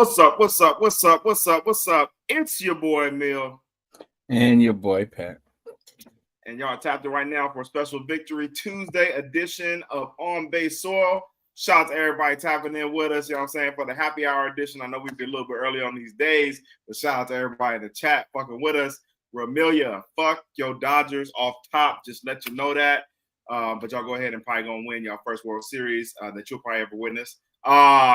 What's up? What's up? What's up? What's up? What's up? It's your boy Mill. And your boy Pat. And y'all tapped it right now for a special Victory Tuesday edition of On Base Soil. Shout out to everybody tapping in with us, you know what I'm saying, for the happy hour edition. I know we've been a little bit early on these days, but shout out to everybody in the chat fucking with us. Ramilia, fuck your Dodgers off top. Just let you know that. But y'all go ahead and probably gonna win y'all first World Series that you'll probably ever witness.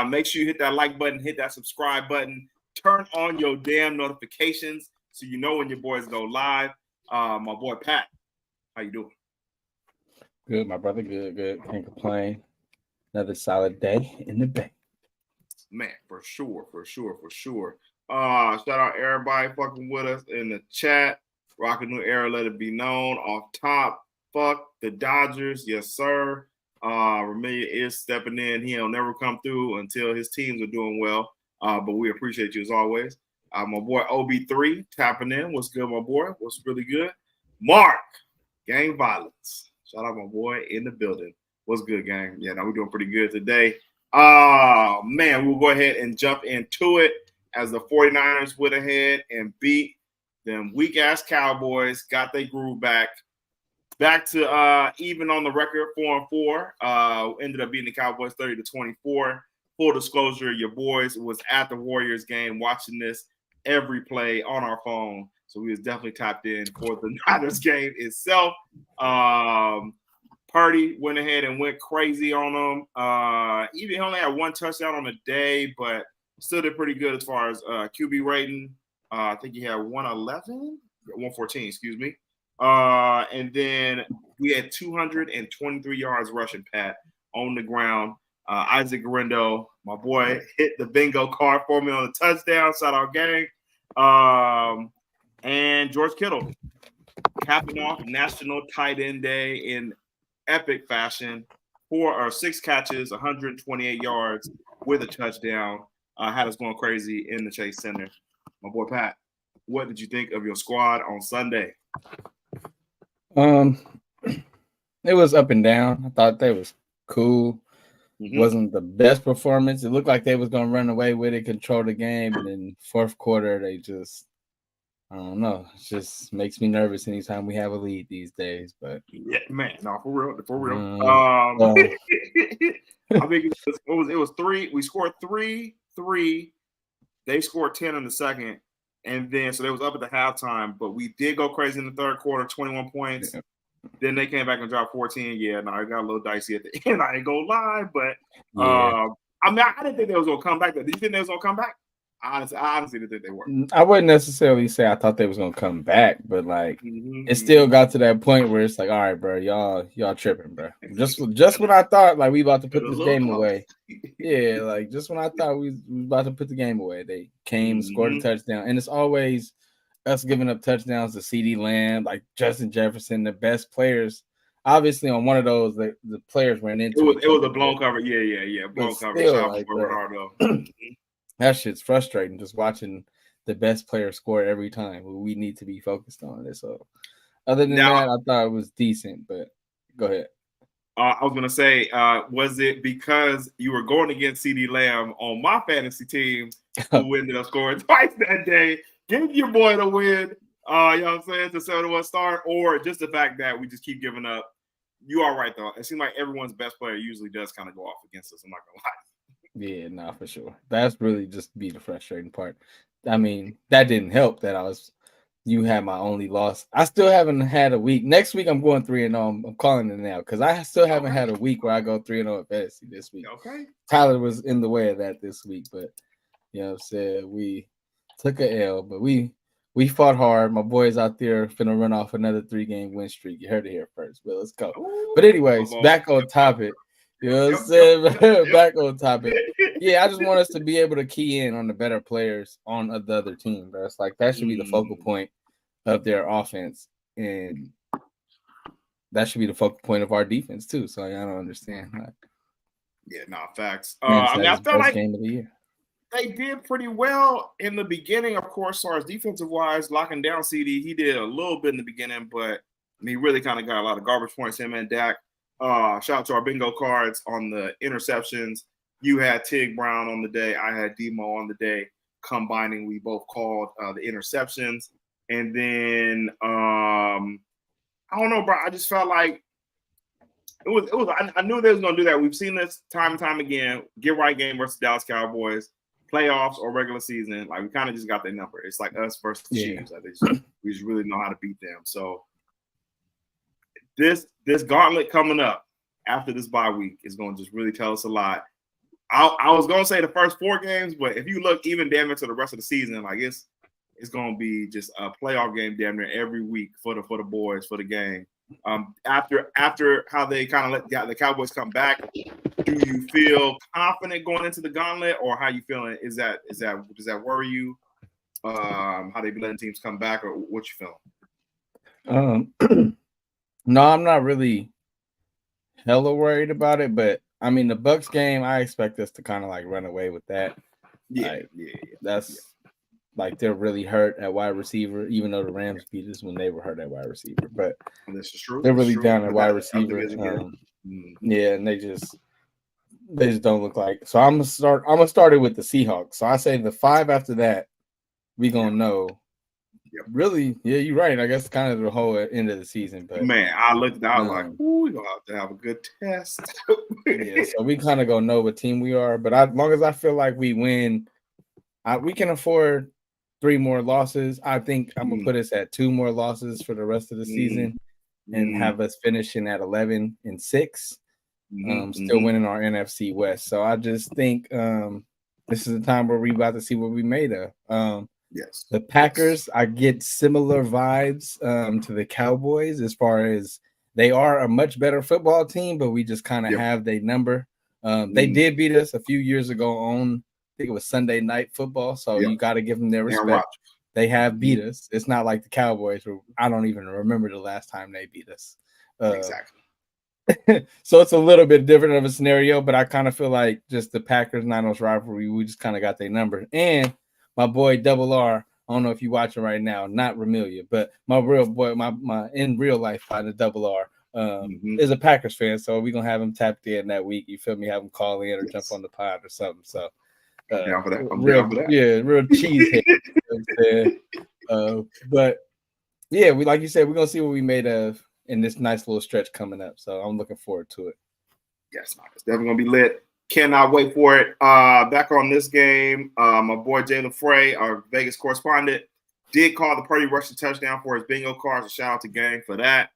Make sure you hit that like button, hit that subscribe button, turn on your damn notifications so you know when your boys go live. My boy Pat, how you doing? Good, my brother. Good. Can't complain. Another solid day in the bank. Man, for sure. Shout out everybody fucking with us in the chat. Rock a new era, let it be known. Off top, fuck the Dodgers, yes sir. Ramilia is stepping in. He'll never come through until his teams are doing well. But we appreciate you as always. My boy OB3 tapping in. What's good, my boy? What's really good? Mark, gang violence. Shout out my boy in the building. What's good, gang? Yeah, no, we're doing pretty good today. Man, we'll go ahead and jump into it as the 49ers went ahead and beat them weak-ass Cowboys, got their groove back to even on the record, 4-4. Ended up beating the Cowboys 30-24. Full disclosure, your boys was at the Warriors game watching this every play on our phone. So we was definitely tapped in for the Niners game itself. Purdy went ahead and went crazy on them. Even he only had one touchdown on the day, but still did pretty good as far as QB rating. I think he had 114, excuse me. And then we had 223 yards rushing, Pat, on the ground. Isaac Garendo, my boy, hit the bingo card for me on the touchdown. Shout out, gang. And George Kittle capping off National Tight End Day in epic fashion. 6 catches, 128 yards with a touchdown. Had us going crazy in the Chase Center. My boy Pat, what did you think of your squad on Sunday? It was up and down. I thought they was cool. Mm-hmm. Wasn't the best performance. It looked like they was gonna run away with it, control the game, and then fourth quarter they just, I don't know. It just makes me nervous anytime we have a lead these days. But yeah, man, no, for real. I think it was 3. We scored 3. They scored 10 in the second, and then so they was up at the halftime. But we did go crazy in the third quarter, 21 points. Yeah. Then they came back and dropped 14. Yeah, no, it got a little dicey at the end. I ain't gonna lie, but yeah. I mean, I didn't think they was gonna come back. Did you think they was gonna come back? I honestly didn't think they were. I wouldn't necessarily say I thought they was gonna come back, but like it still got to that point where it's like, all right, bro, y'all tripping, bro. Just when I thought like we about to put this game away, yeah, like just when I thought we about to put the game away, they came, scored a touchdown, and it's always us giving up touchdowns to CeeDee Lamb, like Justin Jefferson, the best players. Obviously, on one of those, the players ran into it was a blown cover, yeah, blown cover. Still, like, that shit's frustrating just watching the best player score every time. We need to be focused on it. So, other than that, I thought it was decent. But go ahead. I was gonna say, was it because you were going against CeeDee Lamb on my fantasy team, who ended up scoring twice that day? Give your boy the win. You know what I'm saying, to 7-1 start, or just the fact that we just keep giving up. You are right though. It seems like everyone's best player usually does kind of go off against us. I'm not gonna lie. Yeah, no, for sure. That's really just be the frustrating part. I mean, that didn't help that you had my only loss. I still haven't had a week. Next week I'm going 3-0. I'm calling it now because I still haven't had a week where I go 3-0 at fantasy this week. Okay. Tyler was in the way of that this week, but you know what I'm saying? We took a L, but we fought hard. My boys out there finna run off another 3-game win streak. You heard it here first, but let's go. But anyways, back on topic. You know what I'm saying? Back on topic. Yeah, I just want us to be able to key in on the better players on the other team, bro. It's like that should be the focal point of their offense, and that should be the focal point of our defense too. So I don't understand. Yeah, facts. I mean, I felt like game of the year. They did pretty well in the beginning, of course, as far as defensive wise, locking down CeeDee. He did a little bit in the beginning, but he really kind of got a lot of garbage points, him and Dak. Shout out to our bingo cards on the interceptions. You had Tig Brown on the day. I had Demo on the day. Combining, we both called the interceptions. And then I don't know, bro. I just felt like it was. I knew they was gonna do that. We've seen this time and time again. Get right game versus Dallas Cowboys, playoffs or regular season. Like we kind of just got their number. It's like us versus the Chiefs. Like we just really know how to beat them. So this gauntlet coming up after this bye week is gonna just really tell us a lot. I was gonna say the first 4 games, but if you look even damn near to the rest of the season, like it's gonna be just a playoff game damn near every week for the boys for the game. After how they kind of let the Cowboys come back, do you feel confident going into the gauntlet, or how you feeling? Does that worry you? How they be letting teams come back, or what you feeling? No, I'm not really hella worried about it, but I mean the Bucks game, I expect us to kind of like run away with that. Yeah. That's like they're really hurt at wide receiver, even though the Rams beat us when they were hurt at wide receiver. But this is true. They're really down at wide receiver. Yeah, and they just don't look like. So I'm gonna start it with the Seahawks. So I say the 5 after that, we gonna know. Yep. Really, yeah, you're right. I guess kind of the whole end of the season. But man, I was like, ooh, we're gonna have to have a good test. Yeah, so we kind of gonna know what team we are. But as long as I feel like we win, we can afford 3 more losses. I think I'm gonna put us at 2 more losses for the rest of the season, and have us finishing at 11-6. Still winning our NFC West. So I just think this is the time where we about to see what we made of. Yes. The Packers, I get similar vibes to the Cowboys as far as they are a much better football team, but we just kind of have their number. They did beat us a few years ago on, I think it was Sunday Night Football, so you got to give them their respect. They have beat us. It's not like the Cowboys, who I don't even remember the last time they beat us. Exactly. So it's a little bit different of a scenario, but I kind of feel like just the Packers-Niners rivalry, we just kind of got their number. And my boy Double R, I don't know if you're watching right now, not Ramilia, but my real boy, my in real life partner Double R, is a Packers fan. So we're gonna have him tapped in that week. You feel me? Have him call in or jump on the pod or something. So I'm down for that. Real cheesehead. You know but yeah, we like you said, we're gonna see what we made of in this nice little stretch coming up. So I'm looking forward to it. Yes, it's definitely gonna be lit. Cannot wait for it. Back on this game, my boy Jalen Frey, our Vegas correspondent, did call the Purdy rushing touchdown for his bingo cards. A shout out to Gang for that.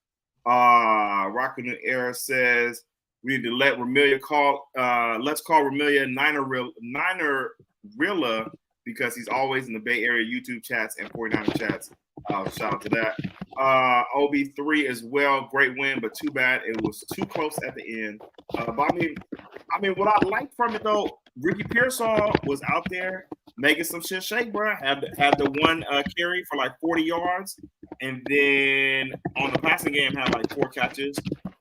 Rockin' New Era says we need to let Ramilia call. Let's call Ramilia Niner Rilla, because he's always in the Bay Area YouTube chats and 49er chats. Shout out to that. OB3 as well. Great win, but too bad it was too close at the end. But I mean, what I liked from it though, Ricky Pearsall was out there making some shit shake, bro. Had the one carry for like 40 yards, and then on the passing game had like 4 catches.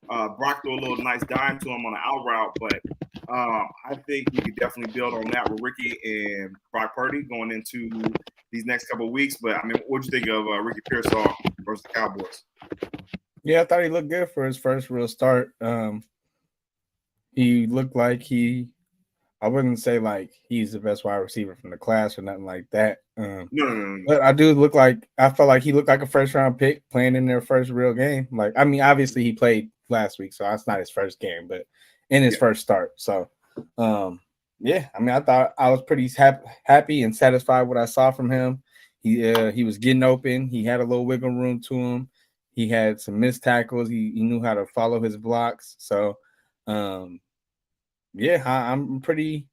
Brock threw a little nice dime to him on an out route, but I think we could definitely build on that with Ricky and Brock Purdy going into these next couple of weeks. But I mean, what'd you think of Ricky Pearsall versus the Cowboys? Yeah, I thought he looked good for his first real start. He looked like I wouldn't say like he's the best wide receiver from the class or nothing like that. No. But I felt like he looked like a first round pick playing in their first real game. Like, I mean, obviously he played last week, so that's not his first game, but in his first start. So, yeah, I mean, I thought I was pretty happy and satisfied with what I saw from him. He was getting open. He had a little wiggle room to him. He had some missed tackles. He knew how to follow his blocks. So, yeah, I'm pretty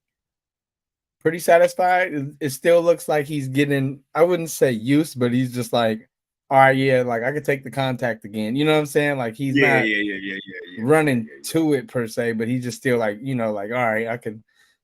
satisfied. It still looks like he's getting, I wouldn't say used, but he's just like, all right, yeah, like I could take the contact again. You know what I'm saying? Like he's not running to it per se, but he's just still like, like, all right, I could,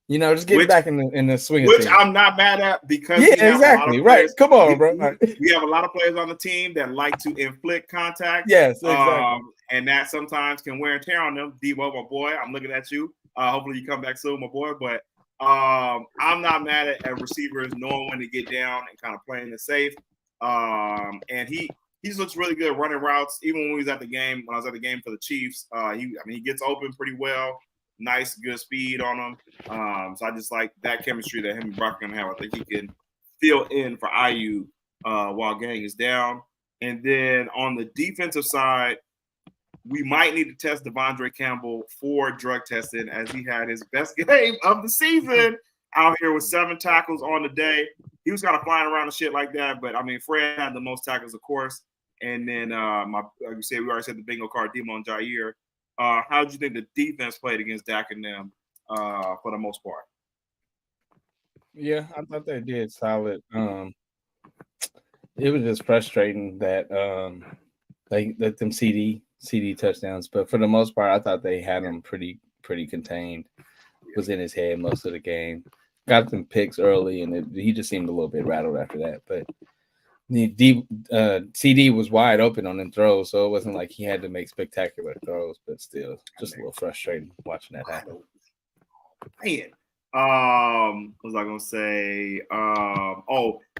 just get back in the swing. Which I'm not mad at, because exactly right. Come on, bro. We have a lot of players on the team that like to inflict contact. Yes, exactly. And that sometimes can wear and tear on them. Debo, my boy, I'm looking at you. Hopefully you come back soon, my boy. But I'm not mad at receivers knowing when to get down and kind of playing it safe. And he just looks really good running routes. Even when I was at the game for the Chiefs, he gets open pretty well. nice, good speed on him. So I just like that chemistry that him and Brock can have. I think he can fill in for IU while Gang is down. And then on the defensive side, we might need to test Devondre Campbell for drug testing, as he had his best game of the season out here with 7 tackles on the day. He was kind of flying around and shit like that, but I mean, Fred had the most tackles, of course. And then, like you said, we already said the bingo card, Demo and Jair. How did you think the defense played against Dak and them for the most part? Yeah, I thought they did solid. It was just frustrating that they let them CD touchdowns, but for the most part, I thought they had him pretty contained. Was in his head most of the game. Got them picks early, and he just seemed a little bit rattled after that. But the CD was wide open on them throws, so it wasn't like he had to make spectacular throws. But still, just a little frustrating watching that happen. Man. What was I gonna say?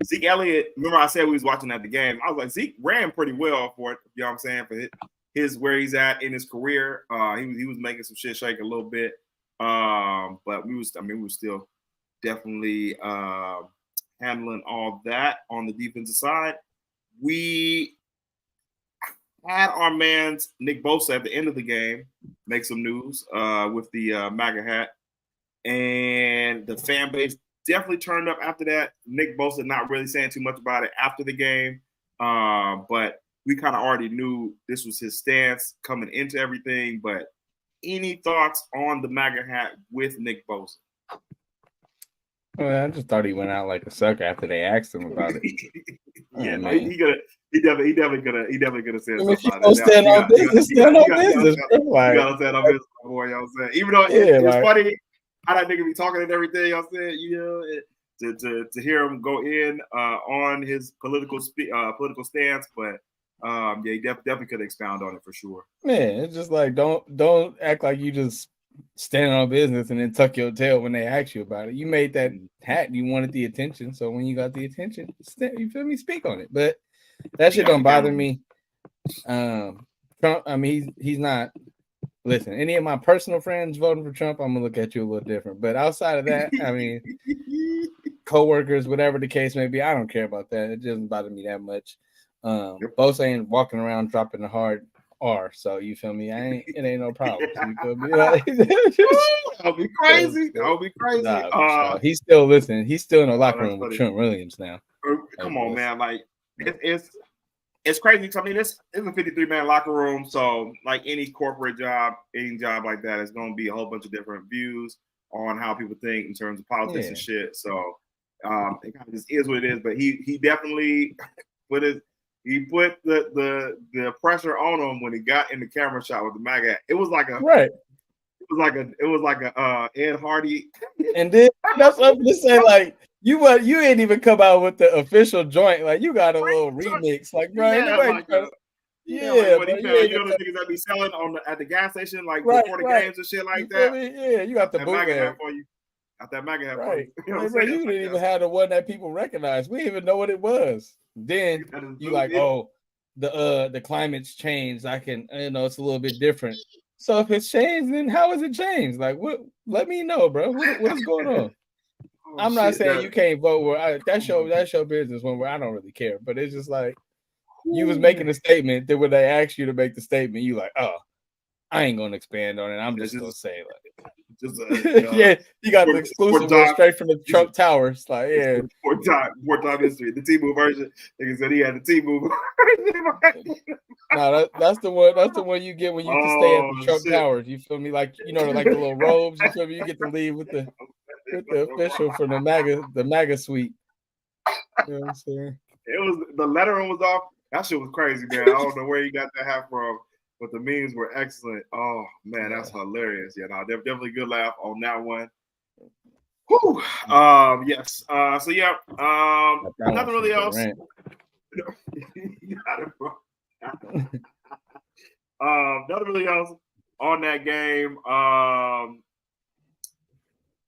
Zeke Elliott. Remember, I said we was watching at the game. I was like, Zeke ran pretty well for it. You know what I'm saying? For his where he's at in his career. He was making some shit shake a little bit. But we was still definitely handling all that on the defensive side. We had our man's Nick Bosa at the end of the game make some news with the MAGA hat. And the fan base definitely turned up after that. Nick Bosa not really saying too much about it after the game. But we kind of already knew this was his stance coming into everything. But any thoughts on the MAGA hat with Nick Bosa? Well, I just thought he went out like a sucker after they asked him about it. Yeah, no, he definitely gonna say something about it. Stand on business. You gotta stand on business, boy. You know what I'm saying? Even though it's funny how that nigga be talking and everything. You know what I'm saying? To hear him go in on his political stance, but he definitely could expound on it for sure. Man, it's just like don't act like you just stand on business and then tuck your tail when they ask you about it. You made that hat, you wanted the attention, so when you got the attention, you feel me, speak on it. But that shit don't bother me. Trump, I mean, he's not. Listen, any of my personal friends voting for Trump, I'm gonna look at you a little different. But outside of that, I mean, coworkers, whatever the case may be, I don't care about that. It doesn't bother me that much. Both ain't walking around dropping the hard R, so you feel me? It ain't no problem. You feel me? Like, I'll be crazy. Nah, he's still listening. He's still in the locker room with Trent Williams now. Come on, man! Like it's crazy because I mean it's a 53-man locker room, so like any corporate job, any job like that, is going to be a whole bunch of different views on how people think in terms of politics and shit. So it kind of just is what it is. But he definitely put the pressure on him when he got in the camera shot with the MAGA. It was like a Ed Hardy. And then that's what I'm just saying, like you ain't even come out with the official joint. Like you got a little remix, like bro. You know the niggas that be selling at the gas station, like before the games and shit like that. Yeah, you got the MAGA hat for you. Got that MAGA hat for you. You know bro, you didn't even have the one that people recognize. We didn't even know what it was. Then you like, the climate's changed. I can, it's a little bit different. So if it's changed, then how is it changed? Like, what? Let me know, bro. What is going on? I'm not saying you can't vote. Where that's your business. Where I don't really care. But it's just like you was making a statement. Then when they asked you to make the statement, you like, oh, I ain't gonna expand on it. I'm just gonna say like, yeah, you got the exclusive one straight from the Trump Towers. Like, yeah, four-time history. The T-Move version. Nigga said he had the T-Move. No, that's the one. That's the one you get when you can stay at the Trump Towers. You feel me? Like like the little robes. You feel me? You get to leave with the official from the MAGA suite. You know what I'm saying? It was the lettering was off. That shit was crazy, man. I don't know where you got that hat from, but the memes were excellent. Oh man, that's hilarious. Yeah, no, definitely good laugh on that one. Whew. Yes. So yeah. Nothing really else. You got it, bro. Nothing really else on that game.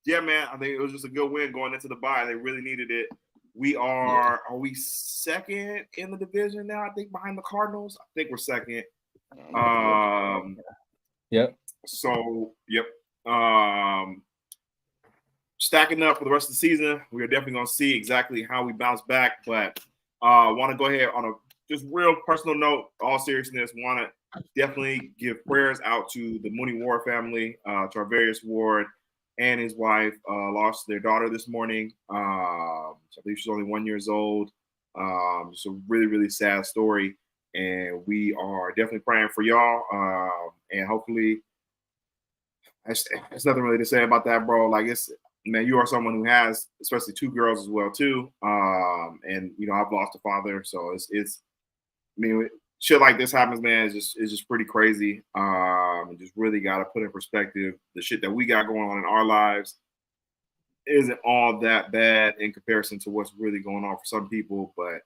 Yeah, man. I think it was just a good win going into the bye. They really needed it. Are we second in the division now? I think behind the Cardinals. I think we're second. Yep. So, yep. Stacking up for the rest of the season. We are definitely going to see exactly how we bounce back. But want to go ahead on a just real personal note, all seriousness, want to definitely give prayers out to the Mooney Ward family, Tarvarius Ward and his wife lost their daughter this morning. I believe she's only 1 year old. It's a really, really sad story. And we are definitely praying for y'all. And hopefully, there's nothing really to say about that, bro. Like, it's, man, you are someone who has, especially two girls as well, too. And, you know, I've lost a father. So it's, I mean, shit like this happens, man. It's just pretty crazy. Just really got to put in perspective the shit that we got going on in our lives isn't all that bad in comparison to what's really going on for some people. But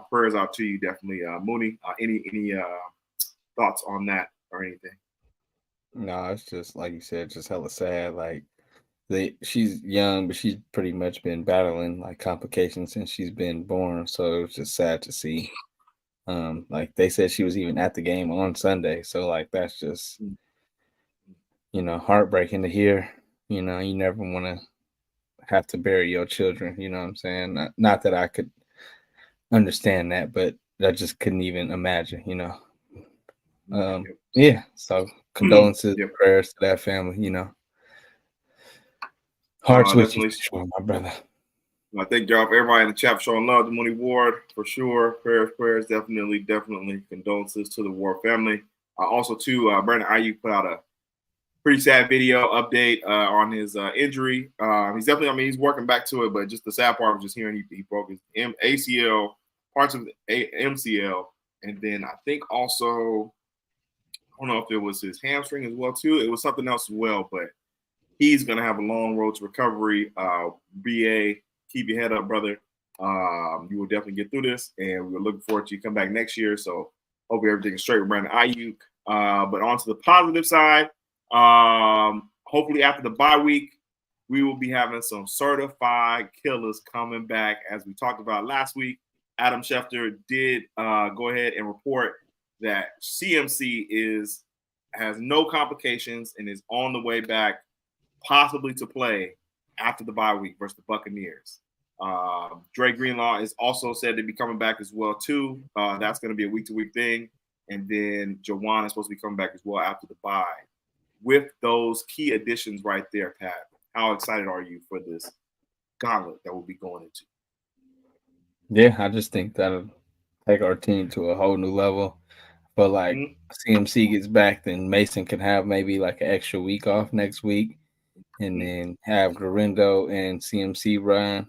prayers out to you, definitely, Mooney. Any thoughts on that or anything? No, it's just like you said, just hella sad. Like she's young, but she's pretty much been battling like complications since she's been born. So it was just sad to see. Like they said she was even at the game on Sunday. So like that's just heartbreaking to hear. You never want to have to bury your children, you know what I'm saying? Not that I could understand that, but I just couldn't even imagine, Yeah, so condolences, prayers to that family, Hearts with you, sure, my brother. I thank y'all for everybody in the chat for showing love to Mooney Ward for sure. Prayers, definitely. Condolences to the Ward family. Also, too, Brandon Ayuk put out a pretty sad video update on his injury. He's definitely, I mean, he's working back to it, but just the sad part was just hearing he broke his ACL, parts of the MCL, and then I think also, I don't know if it was his hamstring as well, too. It was something else as well, but he's going to have a long road to recovery. BA, keep your head up, brother. You will definitely get through this, and we're looking forward to you come back next year. So hopefully everything is straight with Brandon Ayuk. But on to the positive side, hopefully after the bye week, we will be having some certified killers coming back. As we talked about last week, Adam Schefter did go ahead and report that CMC has no complications and is on the way back, possibly to play after the bye week versus the Buccaneers. Dre Greenlaw is also said to be coming back as well, too. That's going to be a week-to-week thing. And then Jawan is supposed to be coming back as well after the bye. With those key additions right there, Pat, how excited are you for this gauntlet that we'll be going into? Yeah, I just think that'll take our team to a whole new level. But like CMC gets back, then Mason can have maybe like an extra week off next week, and then have Garindo and CMC run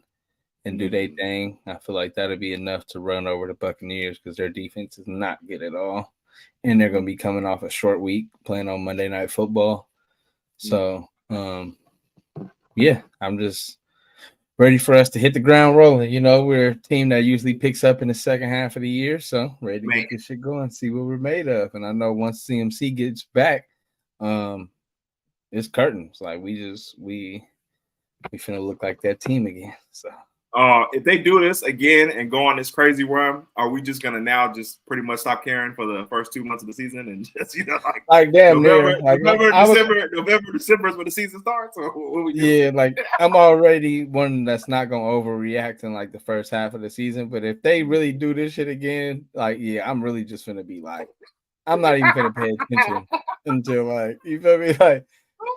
and do their thing. I feel like that'll be enough to run over the Buccaneers because their defense is not good at all, and they're going to be coming off a short week playing on Monday Night Football. So, yeah, I'm just ready for us to hit the ground rolling. We're a team that usually picks up in the second half of the year, so ready to get this shit going, see what we're made of. And I know once CMC gets back, it's curtains. Like we finna look like that team again. So if they do this again and go on this crazy run, are we just gonna now just pretty much stop caring for the first 2 months of the season and just like damn November, December is when the season starts? Or what we do? Like I'm already one that's not gonna overreact in like the first half of the season. But if they really do this shit again, like I'm really just gonna be like, I'm not even gonna pay attention until like you feel me, like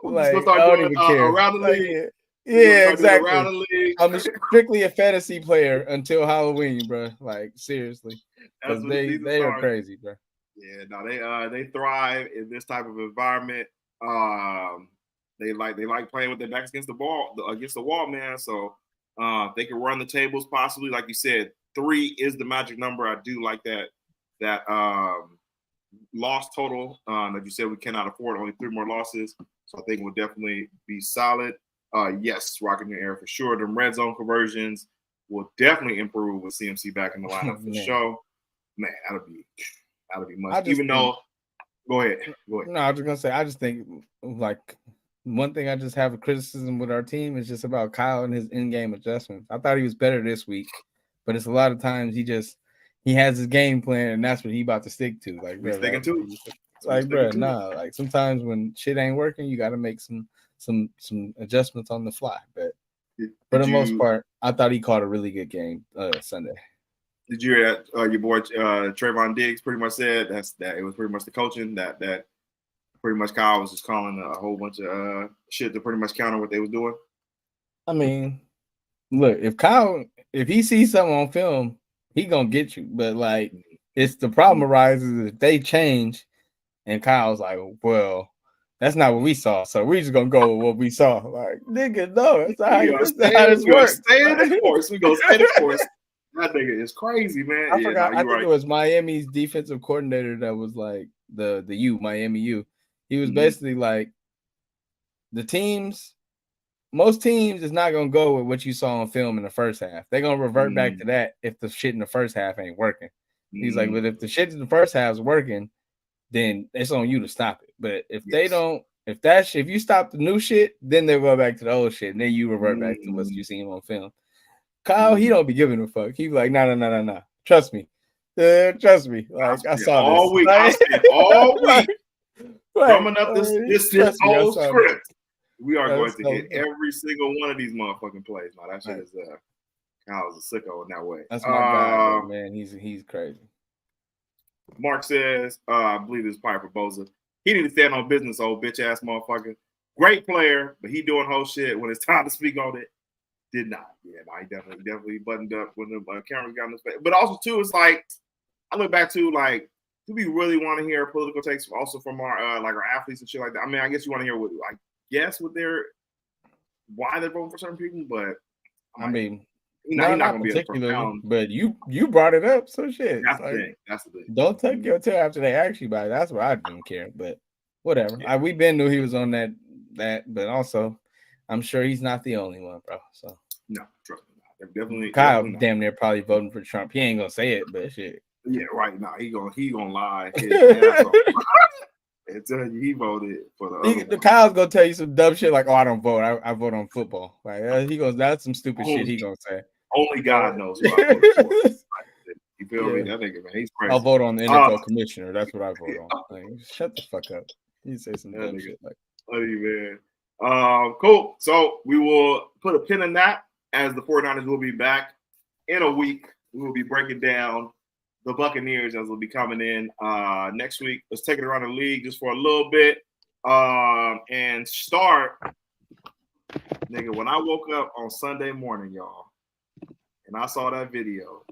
I don't even care. Around the league. Yeah, exactly. I'm strictly a fantasy player until Halloween, bro. Like seriously, because they are crazy, bro. Yeah, no, they thrive in this type of environment. They like playing with their backs against the wall, man. So they can run the tables possibly, like you said. 3 is the magic number. I do like that loss total that you said we cannot afford only 3 more losses. So I think it will definitely be solid. Yes, rocking your air for sure. The red zone conversions will definitely improve with CMC back in the lineup for sure. Man, that'll be much. Go ahead. No, I was just gonna say, I just think like one thing I just have a criticism with our team is just about Kyle and his in-game adjustments. I thought he was better this week, but it's a lot of times he has his game plan and that's what he about to stick to. Like, bro, sticking to. Like, bro, nah. Like sometimes when shit ain't working, you got to make some some adjustments on the fly. But Did for the most you part, I thought he called a really good game Sunday. did you hear that your boy Trayvon Diggs pretty much said that it was pretty much the coaching that pretty much Kyle was just calling a whole bunch of shit to pretty much counter what they was doing. I mean, look, if he sees something on film, he gonna get you. But like, it's the problem arises if they change, and Kyle's like, well, that's not what we saw, so we're just gonna go with what we saw. Like, nigga, no, that's not how this works. Stay in the course. We gonna stay in the course. That nigga is crazy, man. I forgot. I think right. it was Miami's defensive coordinator that was like the Miami U. He was basically like most teams is not gonna go with what you saw on film in the first half. They're gonna revert back to that if the shit in the first half ain't working. He's like, but if the shit in the first half is working, then it's on you to stop it. But if they don't, if you stop the new shit, then they'll go back to the old shit, and then you revert back to what you seen on film. Kyle, he don't be giving a fuck. He be like, no. Trust me. Trust me. Like, I saw all this. Week. I spent all week drumming up this whole script. We are going to hit every single one of these motherfucking plays. Now that shit is Kyle's a sicko in that way. That's my guy, man. He's crazy. Mark says, I believe this is probably for Boza. He need to stand on business, old bitch ass motherfucker. Great player, but he doing whole shit when it's time to speak on it. Did not. Yeah, no, he definitely buttoned up when the camera got in his face. But also too, it's like I look back to like, do we really want to hear political takes also from our like our athletes and shit like that? I mean, I guess you want to hear what why they're voting for certain people, but I mean, not gonna particularly. But you brought it up, so shit. That's the thing. That's the thing. Don't take your tail after they ask you about it. That's why I didn't care. But whatever. Yeah. We been knew he was on that, but also I'm sure he's not the only one, bro. So no, trust me, they're definitely Kyle definitely damn near probably voting for Trump. He ain't gonna say it, but shit. Yeah, right now he gonna lie. And tell you he voted for the Kyle's gonna tell you some dumb shit like, "Oh, I don't vote. I vote on football." Like he goes, "That's some stupid shit." He gonna say. Only God knows who I voted for. You feel me? That nigga, man, he's crazy. I'll vote on the NFL commissioner. That's what I vote on. Like, shut the fuck up. You say some dumb shit like. Funny, man. Cool. So we will put a pin in that as the 49ers will be back in a week. We will be breaking down the Buccaneers as will be coming in next week. Let's take it around the league just for a little bit and start. Nigga, when I woke up on Sunday morning, y'all, and I saw that video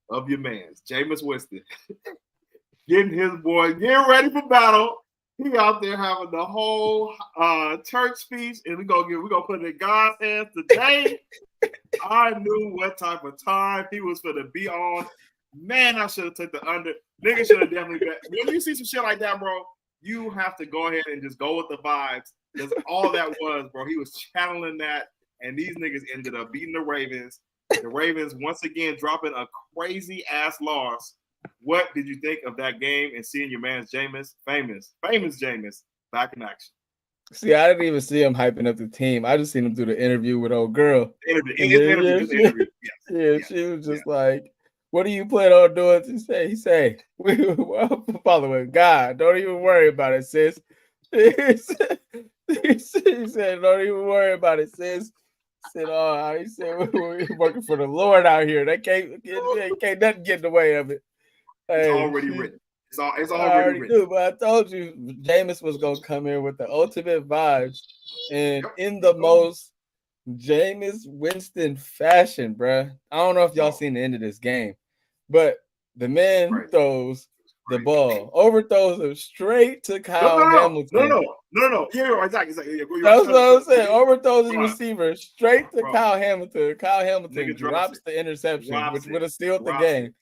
of your man's Jameis Winston getting ready for battle. He out there having the whole church speech, and we're gonna put it in God's hands today. I knew what type of time he was gonna be on. Man, I should have took the under. Nigga should have definitely bet. When you see some shit like that, bro, you have to go ahead and just go with the vibes. That's all that was, bro. He was channeling that, and these niggas ended up beating the Ravens. The Ravens once again dropping a crazy ass loss. What did you think of that game and seeing your man's Jameis, famous Jameis, back in action? See, I didn't even see him hyping up the team. I just seen him do the interview with old girl. Interview. Yes. She was just like, "What do you plan on doing?" He say, "We following God. Don't even worry about it, sis." He said, "Don't even worry about it, sis." He said, "We're working for the Lord out here. They can't nothing get in the way of it." It's already written. It's already written. Knew, but I told you Jameis was gonna come in with the ultimate vibes, and in the most Jameis Winston fashion, bruh. I don't know if y'all seen the end of this game, but the man throws the ball, overthrows him straight to Kyle Hamilton. No. Yeah, exactly. That's what I'm saying. Overthrows his receiver straight to Kyle Hamilton. Kyle Hamilton drops the interception, which would have sealed the game.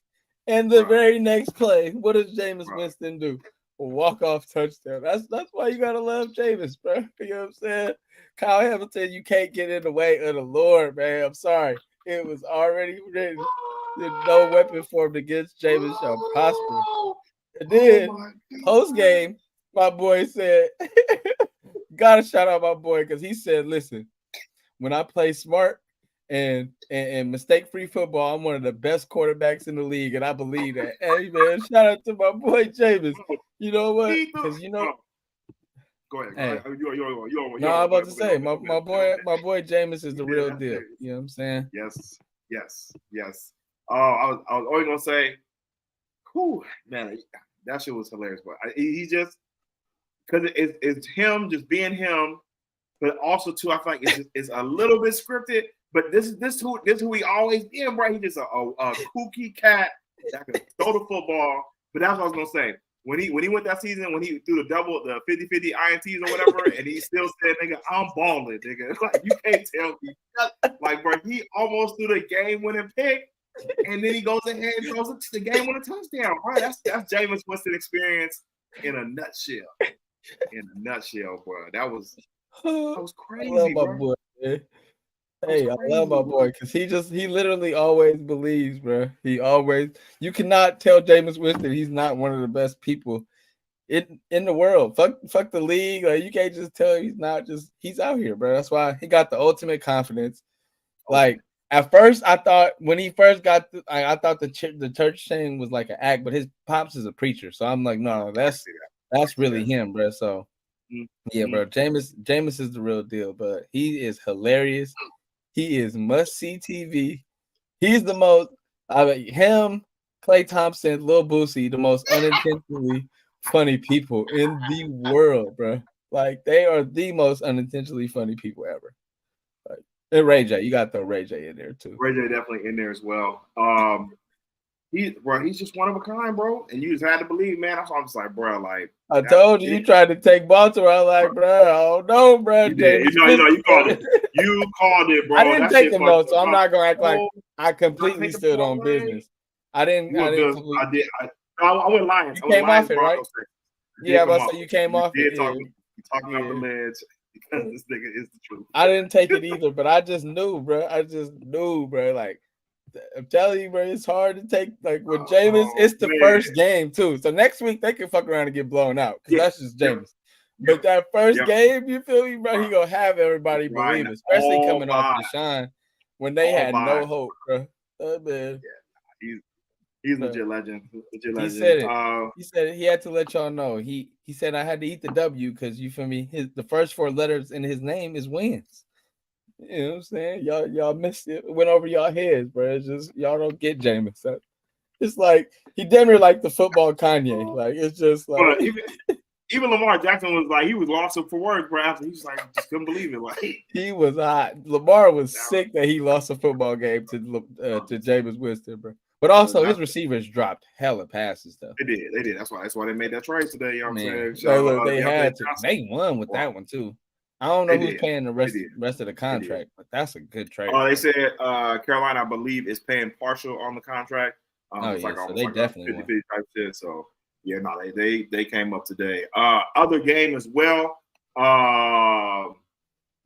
And the very next play, what does Jameis Winston do? A walk-off touchdown. That's why you gotta love Jameis, bro. You know what I'm saying? Kyle Hamilton, you can't get in the way of the Lord, man. I'm sorry. It was already written. There's no weapon formed against Jameis shall prosper. And then post-game, my boy said, gotta shout out my boy, because he said, listen, when I play smart and mistake-free football, I'm one of the best quarterbacks in the league, and I believe that. Hey, man, shout out to my boy Jameis. You know what? Because, Go ahead. Hey. You No, I'm about to say my boy Jameis is the real deal. You know what I'm saying? Yes. I was always gonna say, whew, man, that shit was hilarious. But he just because it's him just being him, but also too, I feel like it's a little bit scripted. But this who he always been, bro. He's just a kooky cat that can throw the football. But that's what I was gonna say. When he went that season, when he threw the 50-50 INTs or whatever, and he still said, nigga, I'm balling, nigga. Like, you can't tell me. Like, bro, he almost threw the game-winning pick, and then he goes ahead and throws the game-winning touchdown. Bro, that's Jameis Winston experience in a nutshell. Bro. That was crazy, I love my bro. boy, man. Hey, I love my boy because he literally always believes, bro. You cannot tell Jameis Winston he's not one of the best people in the world. Fuck the league. Like, you can't just tell he's not. He's out here, bro. That's why he got the ultimate confidence. Like, at first, I thought when he first got, I thought the church thing was like an act, but his pops is a preacher, so I'm like, no, that's really him, bro. So yeah, bro, Jameis is the real deal, but he is hilarious. He is must-see TV. He's the most, him, Clay Thompson, Lil Boosie, the most unintentionally funny people in the world, bro. Like, they are the most unintentionally funny people ever. Like, and Ray J, you got to throw Ray J in there too. Ray J definitely in there as well. He's just one of a kind, bro. And you just had to believe, man. That's why I'm just like, bro, like I told you, you tried to take Baltimore. I was like, bro, oh no, bro. You did. You called it. You called it, bro. I didn't take him though, so I'm not gonna act like I completely stood on business. I didn't. I did. I went Lions. You came off it, right? Yeah, I was about to say you came off it. You talking off the ledge because this nigga is the truth. I didn't take it either, but I just knew, bro. Like, I'm telling you, bro, it's hard to take. Like, with Jameis, it's the first game too. So next week they can fuck around and get blown out because that's just Jameis. But that first game, you feel me, bro? He gonna have everybody believe, especially coming off Deshaun when they had no hope, bro. Oh, man. Yeah, he's legit legend. He said it. He said he had to let y'all know. He said I had to eat the W because you feel me. The first 4 letters in his name is wins. You know what I'm saying? Y'all missed it. Went over y'all heads, bro. It's just y'all don't get Jameis. It's like he damn near like the football Kanye. Like, it's just like even Lamar Jackson was like, he was lost for words, bro. After he was like, just couldn't believe it. Like, he was hot. Lamar was sick that he lost a football game to Jameis Winston, bro. But also his receivers dropped hella passes though. They did. That's why they made that trade today. You know what I'm saying? So, they had to. They won with that one too. I don't know who's paying the rest of the contract, but that's a good trade. They said Carolina, I believe, is paying partial on the contract. So they definitely 50-50 type shit. So yeah, no, they came up today. Other game as well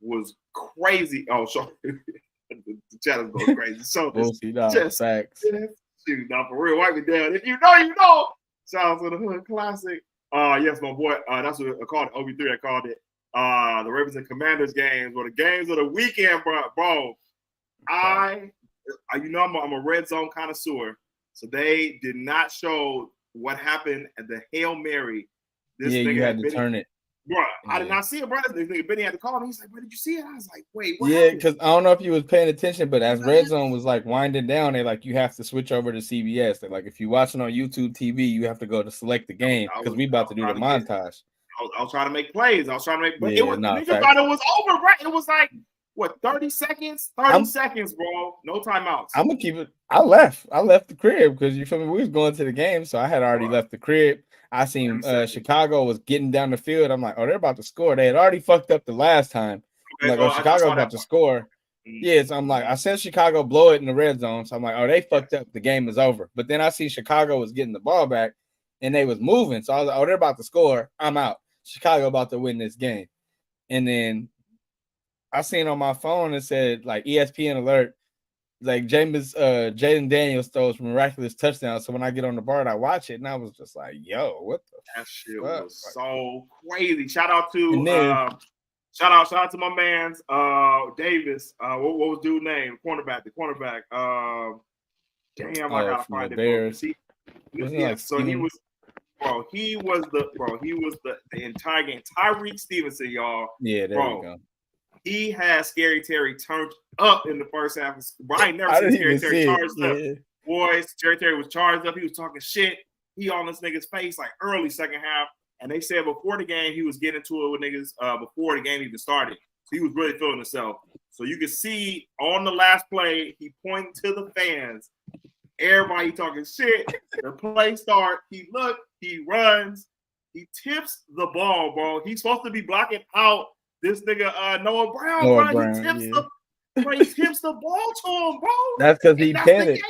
was crazy. Oh, so the chat is going crazy. So facts. Shoot, now for real, wipe me down. If you know, you know. Shout out to the Hood Classic. Yes, my boy. That's what I called it. OB3. I called it. The Ravens and Commanders games were the games of the weekend, bro. I'm a red zone connoisseur, so they did not show what happened at the Hail Mary. You had to turn it. Bro, I did not see it, bro. This nigga Benny had to call me. He's like, "Where did you see it?" I was like, "Wait, what?" Yeah, because I don't know if you was paying attention, but as Red Zone was like winding down, they like you have to switch over to CBS. They're like, if you're watching on YouTube TV, you have to go to select the game because we about to do the montage. I was trying to make plays. But nigga thought it was over, right? It was like, what, 30 seconds? 30 seconds, bro. No timeouts. I'm gonna keep it. I left the crib because you feel me. We was going to the game, so I had already left the crib. I seen Chicago was getting down the field. I'm like, oh, they're about to score. They had already fucked up the last time. I'm like, Chicago's about to score. Yeah, so I'm like, I sent Chicago blow it in the red zone. So I'm like, oh, they fucked up. The game is over. But then I see Chicago was getting the ball back and they was moving. So I was like, oh, they're about to score. I'm out. Chicago about to win this game. And then I seen on my phone it said like ESPN alert, like Jaden Daniels throws miraculous touchdown. So when I get on the bar, I watch it and I was just like, yo, what the that shit was so crazy. Shout out to shout out to my man's Davis. What was dude's name? The cornerback. Damn, I gotta find it. Bears. He was Bro, he was the entire game. Tyreek Stevenson, y'all. Yeah, there you go. He had Scary Terry turned up in the first half. Bro, I ain't never I seen didn't Scary even Terry see charged it. up. Boys, Scary Terry was charged up. He was talking shit. He on this nigga's face like early second half. And they said before the game, he was getting to it with niggas before the game even started. So he was really feeling himself. So you can see on the last play, he pointed to the fans. Everybody talking shit. The play start. He looked. He runs. He tips the ball, bro. He's supposed to be blocking out this nigga Noah Brown, Noah bro. Brown, He tips the ball to him, bro. That's because he panicked.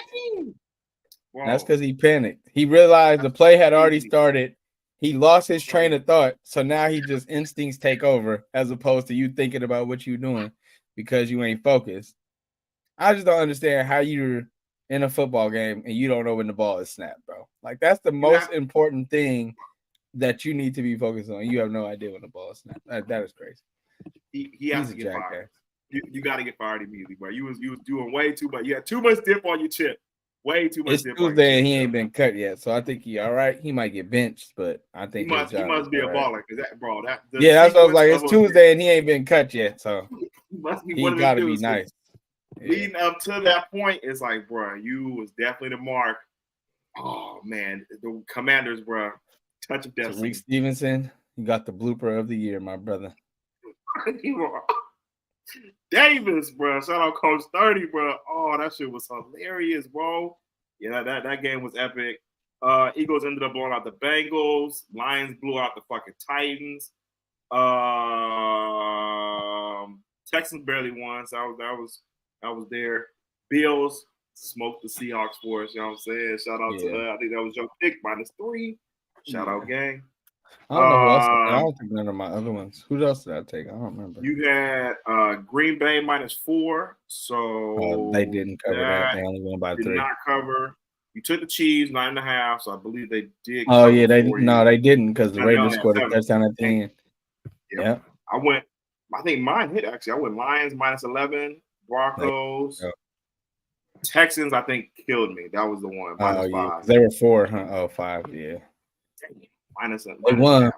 That's because he panicked. He realized the play had already started. He lost his train of thought. So now he just instincts take over as opposed to you thinking about what you're doing because you ain't focused. I just don't understand how you're in a football game and you don't know when the ball is snapped, bro. Like, that's the most important thing that you need to be focused on. You have no idea when the ball is snapped. That is crazy. He has to get fired. You got to get fired immediately, bro. You was doing way too much. You had too much dip on your chip. Way too much. It's Tuesday and he ain't been cut yet, so I think he all right. He might get benched, but I think he must be a baller because that's what I was like. It's Tuesday and he ain't been cut yet, so he got to be nice. Leading up to that point, it's like, bro, you was definitely the mark. Oh man, the Commanders, bro, touch of destiny. Reek Stevenson, you got the blooper of the year, my brother. Davis, bro. Shout out Coach 30, bro. Oh, that shit was hilarious, bro. Yeah, that game was epic. Eagles ended up blowing out the Bengals. Lions blew out the fucking Titans. Texans barely won, so I was there. Bills smoked the Seahawks for us. You know what I'm saying? Shout out to I think that was your pick -3. Shout out, gang. I don't know who else. I don't think none of my other ones. Who else did I take? I don't remember. You had Green Bay -4, so they didn't cover that. They only won by 3. Did not cover. You took the Chiefs 9.5, so I believe they did. Oh yeah, they didn't because the Ravens scored a touchdown at the end. Yeah, I think mine hit actually. I went Lions -11, Broncos, Texans. I think killed me. That was the one -5. They were 4, huh? Oh, 5, yeah. They won.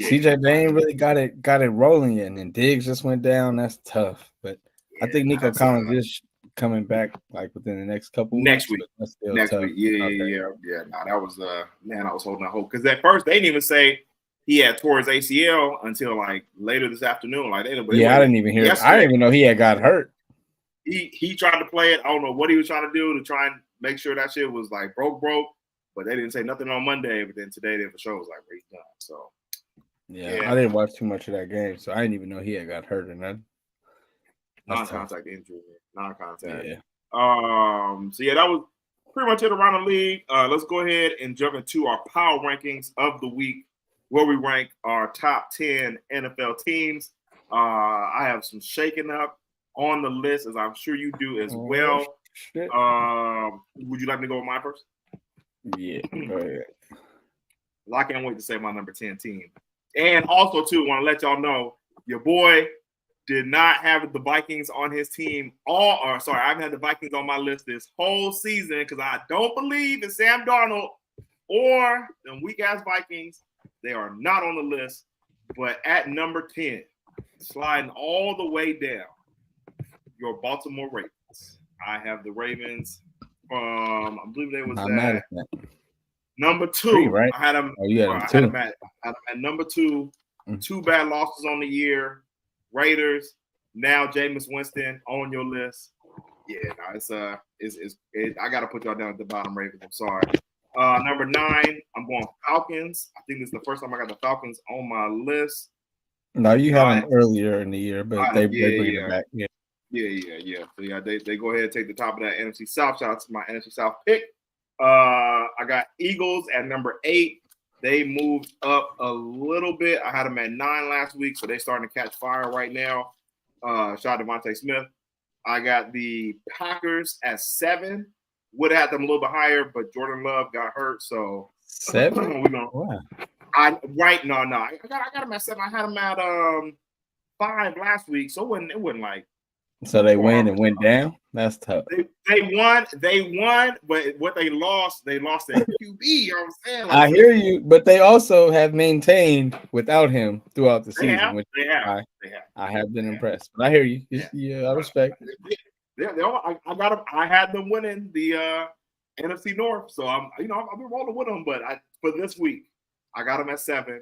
CJ, they ain't really got it rolling yet, and Diggs just went down. That's tough, but I think Nico Collins is coming back like within the next couple next weeks. Next week, yeah. No, that was man, I was holding out hope because at first they didn't even say he had tore his ACL until like later this afternoon. Like I didn't even hear. I didn't even know he had got hurt. He tried to play it. I don't know what he was trying to do to try and make sure that shit was like broke. But they didn't say nothing on Monday. But then today, they for sure was like, he's done. So, yeah, I didn't watch too much of that game, so I didn't even know he had got hurt or nothing. Non-contact injury. Non-contact. Yeah. So that was pretty much it around the league. Let's go ahead and jump into our power rankings of the week, where we rank our top 10 NFL teams. I have some shaking up on the list, as I'm sure you do as well. Would you like me to go with mine first? Yeah, go ahead. Well, I can't wait to say my number 10 team. And also, too, want to let y'all know, your boy did not have the Vikings on his team I haven't had the Vikings on my list this whole season because I don't believe in Sam Darnold or the weak-ass Vikings. They are not on the list. But at number 10, sliding all the way down, your Baltimore Ravens. I have the Ravens from, I believe they was at number 2. 3, right? I had them. You had them at number 2. 2 bad losses on the year. Raiders. Now Jameis Winston on your list. Yeah, no, I got to put y'all down at the bottom, Ravens. I'm sorry. Number 9, I'm going Falcons. I think this is the first time I got the Falcons on my list. No, you had them earlier in the year, but they bring it back. Yeah. So they go ahead and take the top of that NFC South. Shout out to my NFC South pick. I got Eagles at number 8. They moved up a little bit. I had them at 9 last week, so they're starting to catch fire right now. Shout out to Devontae Smith. I got the Packers at 7. Would have had them a little bit higher, but Jordan Love got hurt, so 7. We're gonna. Wow. I got them at 7. I had them at 5 last week, so it wasn't like So they win and went down. That's tough. They won, but what they lost their QB. You know what I'm saying? I hear you, but they also have maintained without him throughout the season, which I have been impressed. But I hear you. Yeah, I respect. I got them. I had them winning the NFC North, so I've been rolling with them. But for this week, I got them at 7.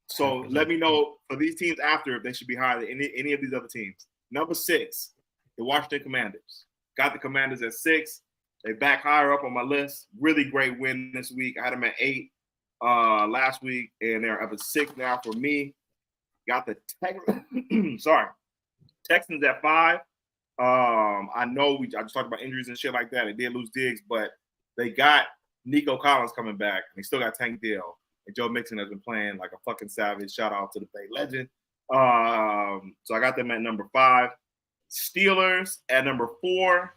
So let me know for these teams after if they should be higher than any of these other teams. Number 6, the Washington Commanders. Got the Commanders at 6. They back higher up on my list. Really great win this week. I had them at 8 last week, and they're up at 6 now for me. Got the Texans at 5. I know I just talked about injuries and shit like that. They did lose Diggs, but they got Nico Collins coming back, and they still got Tank Dell. And Joe Mixon has been playing like a fucking savage. Shout out to the Bay legend. So I got them at number 5. Steelers at number 4. I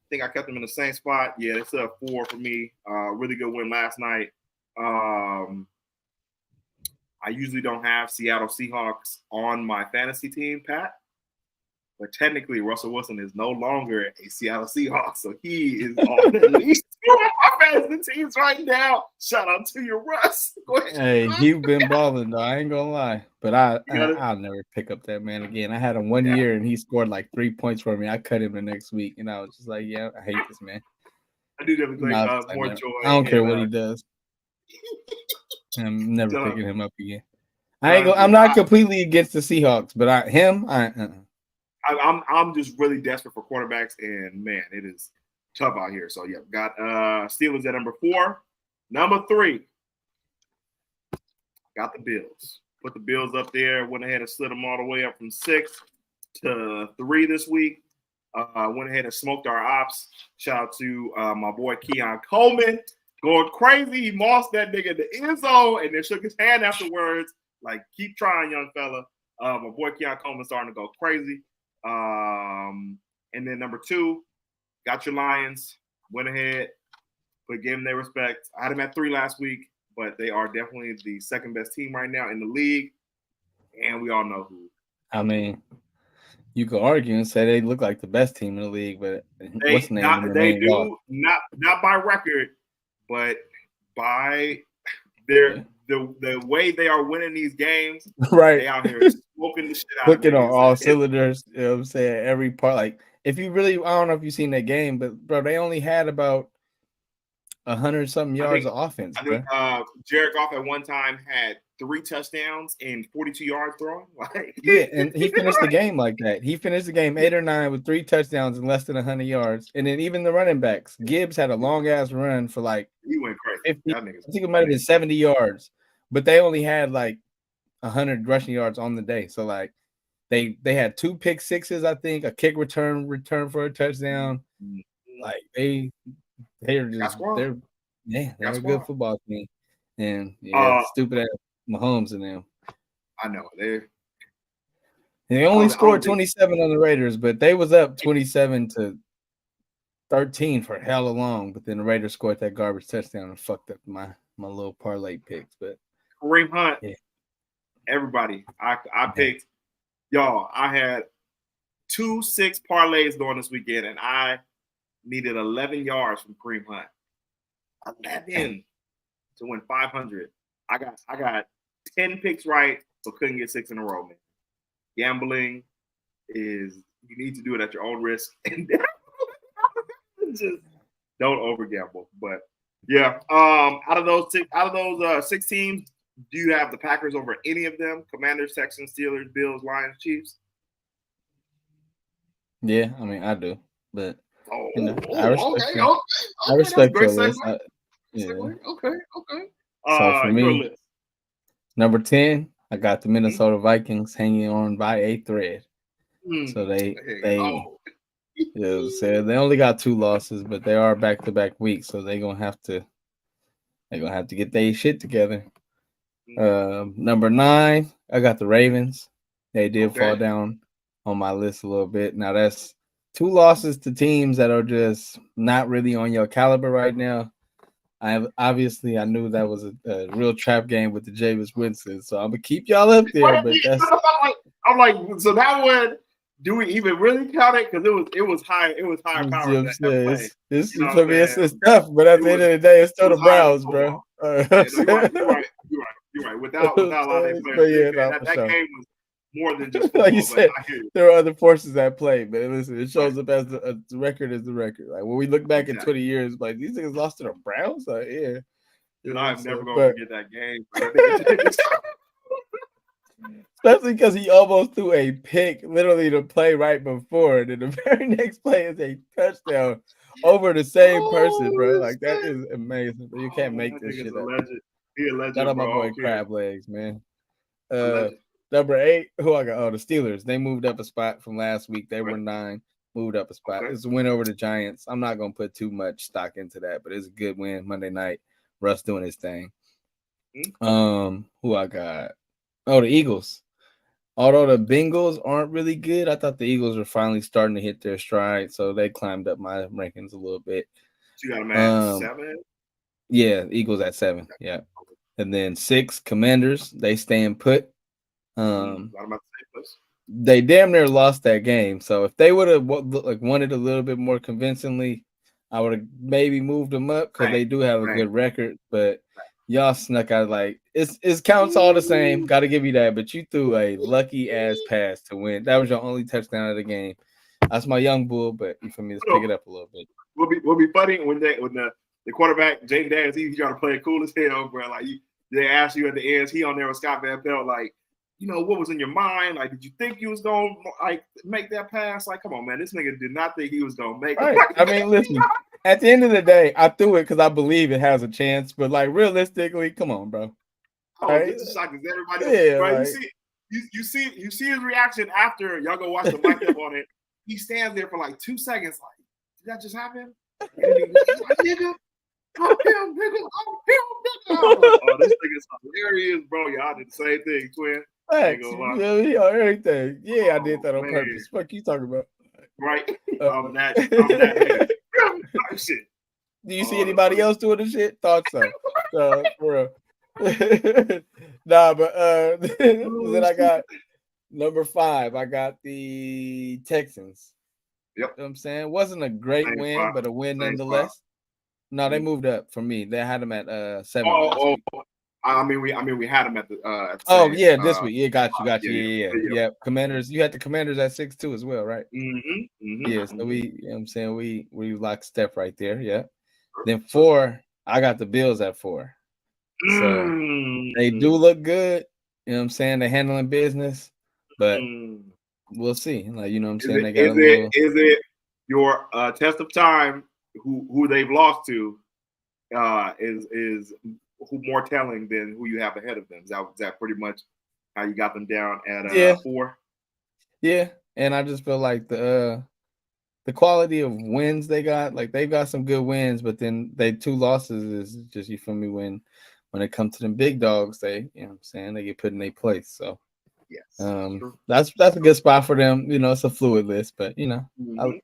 think I kept them in the same spot. Yeah, they still have 4 for me. Really good win last night. I usually don't have Seattle Seahawks on my fantasy team, Pat. But technically, Russell Wilson is no longer a Seattle Seahawks, so he is on at least 2 of my fantasy teams right now. Shout out to you, Russ. Go ahead. Hey, you've been balling, though. I ain't gonna lie, but I'll never pick up that man again. I had him 1 year, and he scored like 3 points for me. I cut him the next week, and I was just like, "Yeah, I hate this man." I do have more joy. I don't care what he does. I'm never picking him up again. I'm not completely against the Seahawks, but I'm just really desperate for quarterbacks, and man, it is tough out here. So yeah, got Steelers at number 4. Number 3, got the Bills. Put the Bills up there. Went ahead and slid them all the way up from 6 to 3 this week. Went ahead and smoked our ops. Shout out to my boy Keon Coleman, going crazy. He mossed that nigga in the end zone and then shook his hand afterwards. Like, keep trying, young fella. My boy Keon Coleman starting to go crazy. And then number 2, got your Lions. Went ahead, but gave them their respect. I had them at 3 last week, but they are definitely the second best team right now in the league, and we all know who. I mean, you could argue and say they look like the best team in the league, but what's the name? They do not by record, but by their the way they are winning these games. Right, they out here smoking the shit out. Looking on all cylinders. You know what I'm saying? Every part. Like, if you really, I don't know if you've seen that game, but bro, they only had about 100-something yards of offense. I think Jared Goff at one time had 3 touchdowns and 42 yards throwing. Yeah, and he finished the game like that. He finished the game 8 or 9 with 3 touchdowns and less than 100 yards. And then even the running backs, Gibbs had a long ass run for like he went crazy. 50, I think it might have been 70 yards, but they only had like 100 rushing yards on the day. So like they had 2 pick sixes, I think, a kick return for a touchdown. Like they're a good football team. And stupid ass Mahomes and them. I know they only scored 27 on the Raiders, but they was up 27-13 for hella long. But then the Raiders scored that garbage touchdown and fucked up my little parlay picks. But Kareem Hunt, everybody, I picked y'all. I had 2 6 parlays going this weekend, and I needed 11 yards from Kareem Hunt. 11 to win 500. I got 10 picks right, so couldn't get 6 in a row, man. Gambling is, you need to do it at your own risk, and just don't over gamble. But yeah, out of those 6 teams, do you have the Packers over any of them? Commanders, Texans, Steelers, Bills, Lions, Chiefs? Yeah, I mean, I do, but I respect your list. Okay. So for me, number 10, I got the Minnesota Vikings hanging on by a thread. So they only got 2 losses, but they are back-to-back weeks, so they're gonna have to get their shit together. Number 9, I got the Ravens. They did fall down on my list a little bit. Now that's 2 losses to teams that are just not really on your caliber right now. I knew that was a real trap game with the Jameis Winston, so I'm gonna keep y'all up there. But that's I'm like, so that one, do we even really count it? Because it was high You see power what I'm that saying? play. It's You know what for I'm me. saying? It's tough, but at the end of the day, it's It still the was higher than Browns, bro. football. All right, Yeah, no, you're right. Without I'm a lot of their saying? players, But yeah, no, that for sure. game was more than just Like you football. But said, I hear you. there are other forces at play. But listen, it Right. shows up as the record is the record. Like when we look back in Exactly. 20 years, like these niggas lost to the Browns. Like, yeah, you Dude, know what I'm I'm never saying? gonna But forget that game. That nigga especially because he almost threw a pick literally the play right before, and then the very next play is a touchdown over the same person, bro. oh Like that shit! is amazing. You Oh can't man, make that this nigga's shit a up. legend. He a Shout legend, out my bro. I boy don't care. Crab Legs, man. A Uh, legend. number 8, who I got? Oh, the Steelers. They moved up a spot from last week. They Okay. were 9, moved up a spot. Okay. It's a win over the Giants. I'm not gonna put too much stock into that, but it's a good win Monday night. Russ doing his thing. Who I got? Oh, the Eagles. Although the Bengals aren't really good, I thought the Eagles were finally starting to hit their stride, so they climbed up my rankings a little bit. So you got him at 7. Yeah, Eagles at 7. Yeah, and then 6 Commanders. They staying put. What about the safest? They damn near lost that game. So if they would have wanted a little bit more convincingly, I would have maybe moved them up because they do have a good record. But y'all snuck out like it counts all the same. Got to give you that. But you threw a lucky ass pass to win. That was your only touchdown of the game. That's my young bull. But you feel me? Let's pick it up a little bit. Will be funny when the quarterback Jaden Daniels he trying to play it cool as hell, bro. Like they ask you at the end, he on there with Scott Van Pelt, like. You know, what was in your mind? Like, did you think you was gonna like make that pass? Like, come on, man, this nigga did not think he was gonna make it. I mean, listen, at the end of the day, I threw it because I believe it has a chance. But like realistically, come on, bro. Just as shocked as everybody else. Yeah, bro, like, you see his reaction after y'all go watch the mic up on it. He stands there for like 2 seconds, like, did that just happen? And he's like, nigga. I'm him, nigga. Oh, this nigga's hilarious, bro. Y'all did the same thing, twin. Thanks. Everything. Yeah, I did that on purpose. What you talking about? Right. I'm that nigga. Shit. Do you see anybody else doing the shit? Thought so. For real. Nah, but then I got number 5. I got the Texans. Yep. You know what I'm saying? Wasn't a great win, but a win nonetheless. No, they moved up from me. They had them at 7 last week. I mean, we had them at the. This week. Yeah, got you. Yeah. Commanders. You had the Commanders at 6 too as well, right? Yeah. So we, you know what I'm saying, we locked step right there. Yeah. Then 4, I got the Bills at 4. So they do look good. You know what I'm saying? They're handling business, but we'll see. Like, you know what I'm saying? They got is it your test of time? Who they've lost to is who more telling than who you have ahead of them? Is that pretty much how you got them down at 4? Yeah, and I just feel like the quality of wins they got, like they've got some good wins, but then they 2 losses is just, you feel me, when it comes to them big dogs, they, you know what I'm saying, they get put in their place. So yes, that's a good spot for them. You know, it's a fluid list, but you know,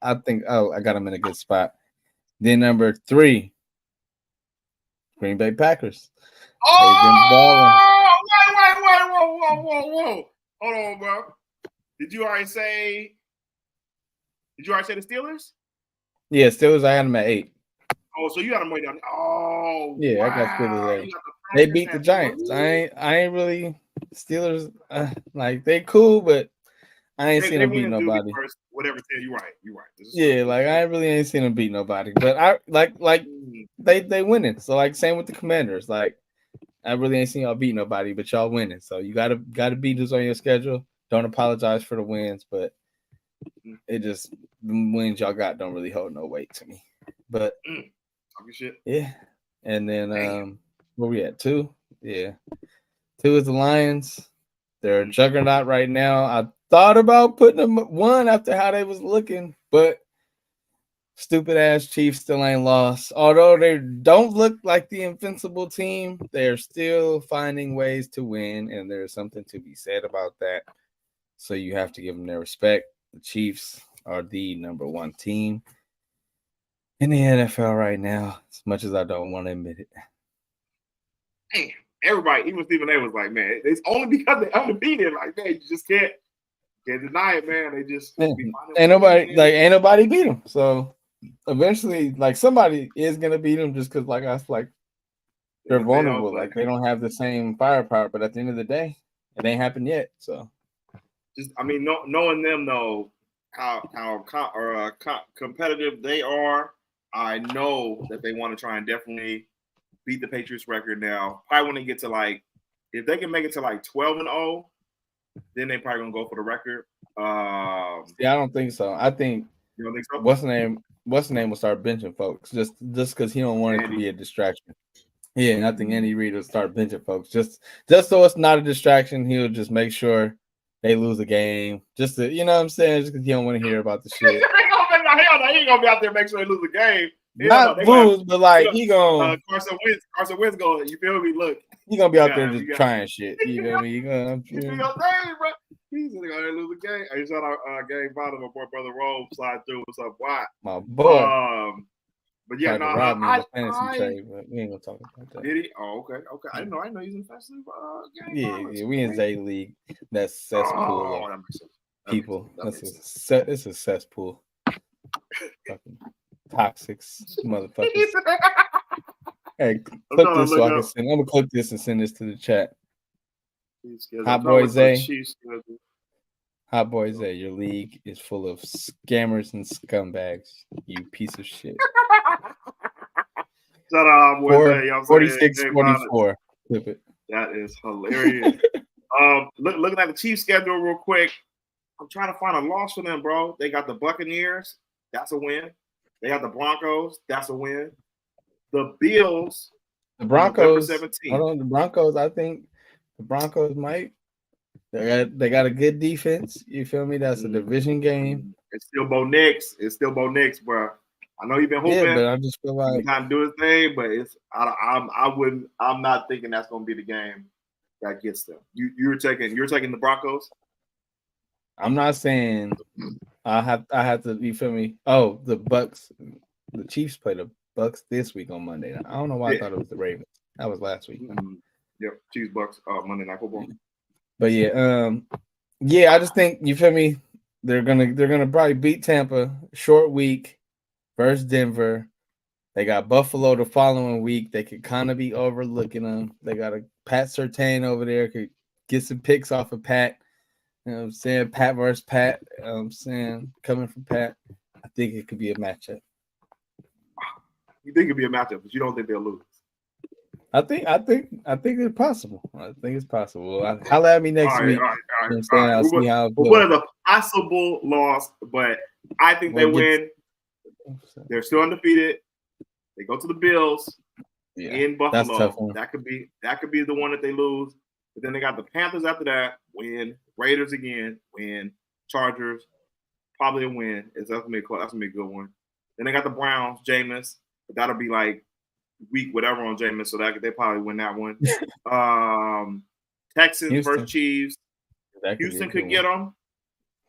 I think I got them in a good spot. Then number 3, Green Bay Packers. Oh, whoa. Hold on, bro. Did you already say the Steelers? Yeah, Steelers, I had them at 8. Oh, so you got them way down. Oh, yeah, wow. I got Steelers at 8. They beat the Giants. I ain't really Steelers like they cool, but I ain't seen them beat nobody. Whatever. You're right. Yeah, like I really ain't seen them beat nobody. But I like they winning. So like same with the Commanders. Like I really ain't seen y'all beat nobody, but y'all winning. So you gotta beat who's on your schedule. Don't apologize for the wins, but it just the wins y'all got don't really hold no weight to me. But talking shit. Yeah. And then where we at? 2? Yeah. 2 is the Lions. They're a juggernaut right now. I thought about putting them 1 after how they was looking, but stupid ass Chiefs still ain't lost. Although they don't look like the invincible team, they're still finding ways to win, and there's something to be said about that. So you have to give them their respect. The Chiefs are the number 1 team in the NFL right now, as much as I don't want to admit it. Hey, everybody, even Stephen A was like, man, it's only because they're undefeated. Like, man, you just can't Can't deny it, man. They just Yeah. be finding Ain't ways. ain't nobody beat them. So eventually, like somebody is gonna beat them just because, like I was like, they're If they don't vulnerable. play. Like they don't have the same firepower. But at the end of the day, it ain't happened yet. So Just, I mean, knowing them though, how competitive they are, I know that they want to try and definitely beat the Patriots record now. Probably when they get to like, if they can make it to like 12-0, then they probably gonna go for the record. yeah, I don't think so. I think You don't think so? what's the name? What's the name will start benching folks just because he don't want it to be a distraction. Yeah, and I think Andy Reid will start benching folks just so it's not a distraction. He'll just make sure they lose a game. Just to, you know what I'm saying? Just because he don't want to hear about the shit. Hell no, he ain't gonna be out there make sure they lose a game. Not lose, but like he gonna Carson Wentz going. You feel me? Look, he gonna be out there just trying shit. You feel me? You gonna bro. He's gonna go ahead and lose a game. I shot our game bottom. My boy brother Rome slide through. What's up? Why? My boy. But yeah, no, rob me in the fantasy trade, but we ain't gonna talk about that. Did he? Oh, okay. I didn't know he's in fantasy game. Yeah, we in Zay League. That's cesspool of people. It's a cesspool. Fucking toxic motherfuckers. Hey, clip this so I can send. I'm gonna clip this and send this to the chat. Hot boy Zay. Hot boy Zay, your league is full of scammers and scumbags. You piece of shit. Shut up, boy Zay. 46-44. Clip it. That is hilarious. Looking at the Chiefs schedule real quick. I'm trying to find a loss for them, bro. They got the Buccaneers. That's a win. They got the Broncos. That's a win. The Bills. The Broncos. Hold on, the Broncos. I think the Broncos might. They got a good defense. You feel me? That's a division game. It's still Bo Nix. Bro. I know you've been hooping. Yeah, but I just feel like he's trying to do his thing, but I'm not thinking that's going to be the game that gets them. You're taking the Broncos. I'm not saying I have to. You feel me? Oh, the Bucks. The Chiefs play the Bucks this week on Monday. I don't know why I thought it was the Ravens. That was last week. Yep, Chiefs Bucks Monday Night Football. But I just think you feel me. They're gonna probably beat Tampa. Short week versus Denver. They got Buffalo the following week. They could kind of be overlooking them. They got a Pat Surtain over there. Could get some picks off of Pat. You know what I'm saying? Pat versus Pat. You know what I'm saying? Coming from Pat. I think it could be a matchup. You think it'd be a matchup, but you don't think they'll lose. I think it's possible. I think it's possible. Holla at me next week. All right. I'll see how. What is a possible loss? But I think they win. They're still undefeated. They go to the Bills in Buffalo. That could be the one that they lose. But then they got the Panthers after that. Win. Raiders again. Win. Chargers. Probably a win. That's gonna be a good one. Then they got the Browns. Jameis. But that'll be like week whatever on Jameis. So that they probably win that one. Texans versus Chiefs. Houston could get them.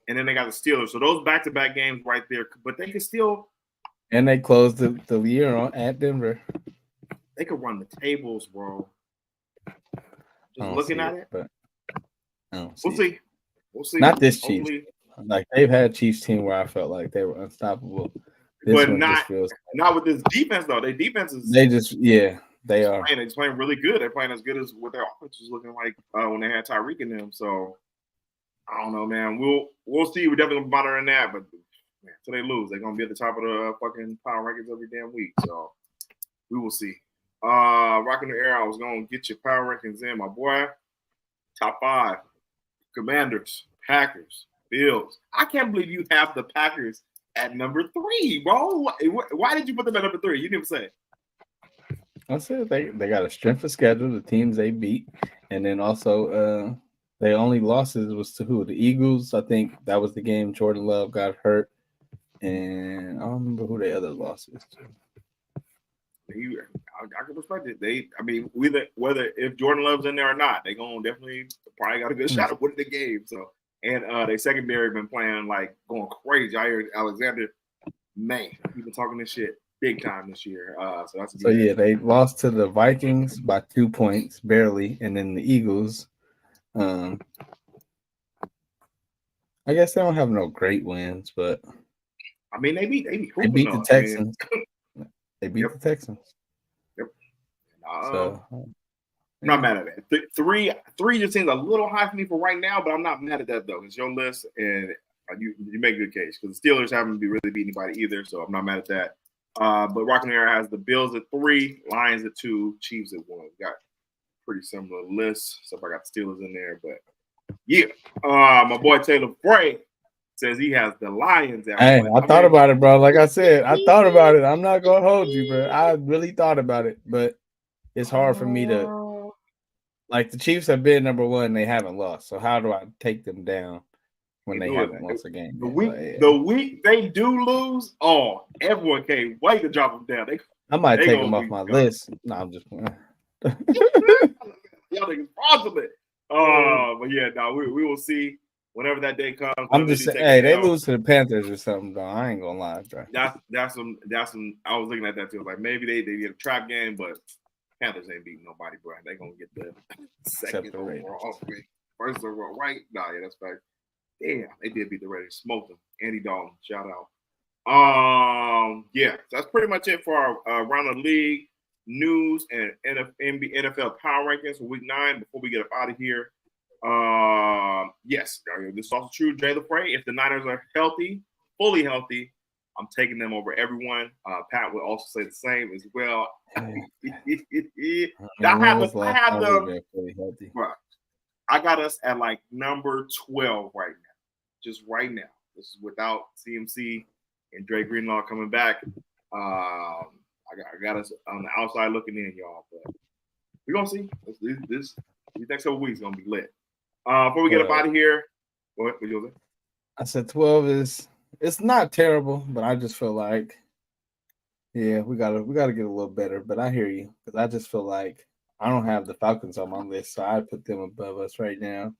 And then they got the Steelers. So those back-to-back games right there. But they could still. And they closed the year on at Denver. They could run the tables, bro. Just looking at it. But we'll see. Not this Chiefs. Like they've had Chiefs team where I felt like they were unstoppable. But not with this defense though. Their defense is. They are. They're playing really good. They're playing as good as what their offense was looking like when they had Tyreek in them. So I don't know, man. We'll see. We're definitely monitoring that, but man, so they lose, they're gonna be at the top of the fucking power rankings every damn week. So we will see. Rocking the air. I was gonna get your power rankings in, my boy. Top 5: Commanders, Packers, Bills. I can't believe you have the Packers at number 3, bro. Why did you put them at number 3? You didn't say. I said they got a strength of schedule, the teams they beat, and then also their only losses was to who? The Eagles. I think that was the game Jordan Love got hurt, and I don't remember who the other losses to. I can respect it. Whether if Jordan Love's in there or not, they gonna definitely probably got a good shot at winning the game. So and their secondary been playing like going crazy. I heard Alexander, man, he been talking this shit big time this year. So they lost to the Vikings by 2 points, barely, and then the Eagles. I guess they don't have no great wins, but I mean, they be they hooping beat the though. I mean, Texans. They beat yep, the Texans. yep. So I'm not yeah. mad at that. Three just seems a little high for me for right now, but I'm not mad at that though. It's your list, and you make a good case because the Steelers haven't really beat anybody either, so I'm not mad at that. But Rockin' Era has the Bills at 3, Lions at 2, Chiefs at 1. We got pretty similar lists. So I got the Steelers in there, but yeah. My boy Taylor Bray says he has the Lions at Hey, 1. I thought about it, bro. Like I said, I thought about it. I'm not gonna hold you, bro. I really thought about it, but it's hard for me to like the Chiefs have been number one, they haven't lost. So how do I take them down when they haven't lost a game The yet? week, But, yeah. the week they do lose, everyone can't wait to drop them down. I might they take gonna them off be my done. list. No, I'm just playing. Y'all niggas fraudulent. But yeah, no, we will see whenever that day comes. I'm just saying, hey, they lose to the Panthers or something, though. I ain't gonna lie, bro. That's some. I was looking at that too. Like maybe they get a trap game, but Panthers ain't beating nobody, bro. They gonna get the second overall. First overall, right? Nah, yeah, that's fact. Damn, they did beat the Raiders. Smoked them. Andy Dalton, shout out. Yeah, that's pretty much it for our round of league news and NFL power rankings for week 9. Before we get up out of here, yes, this is also true. Jay LaFrey, if the Niners are healthy, fully healthy, I'm taking them over everyone. Pat would also say the same as well. I have them. Fully healthy. Bro, I got us at like number 12 right now. Just right now. This is without CMC and Dre Greenlaw coming back. I got us on the outside looking in, y'all. But we're gonna see. These next couple weeks gonna be lit. Before we get up out of here, what you say? I said 12 it's not terrible, but I just feel like we gotta get a little better. But I hear you because I just feel like I don't have the Falcons on my list, so I put them above us right now.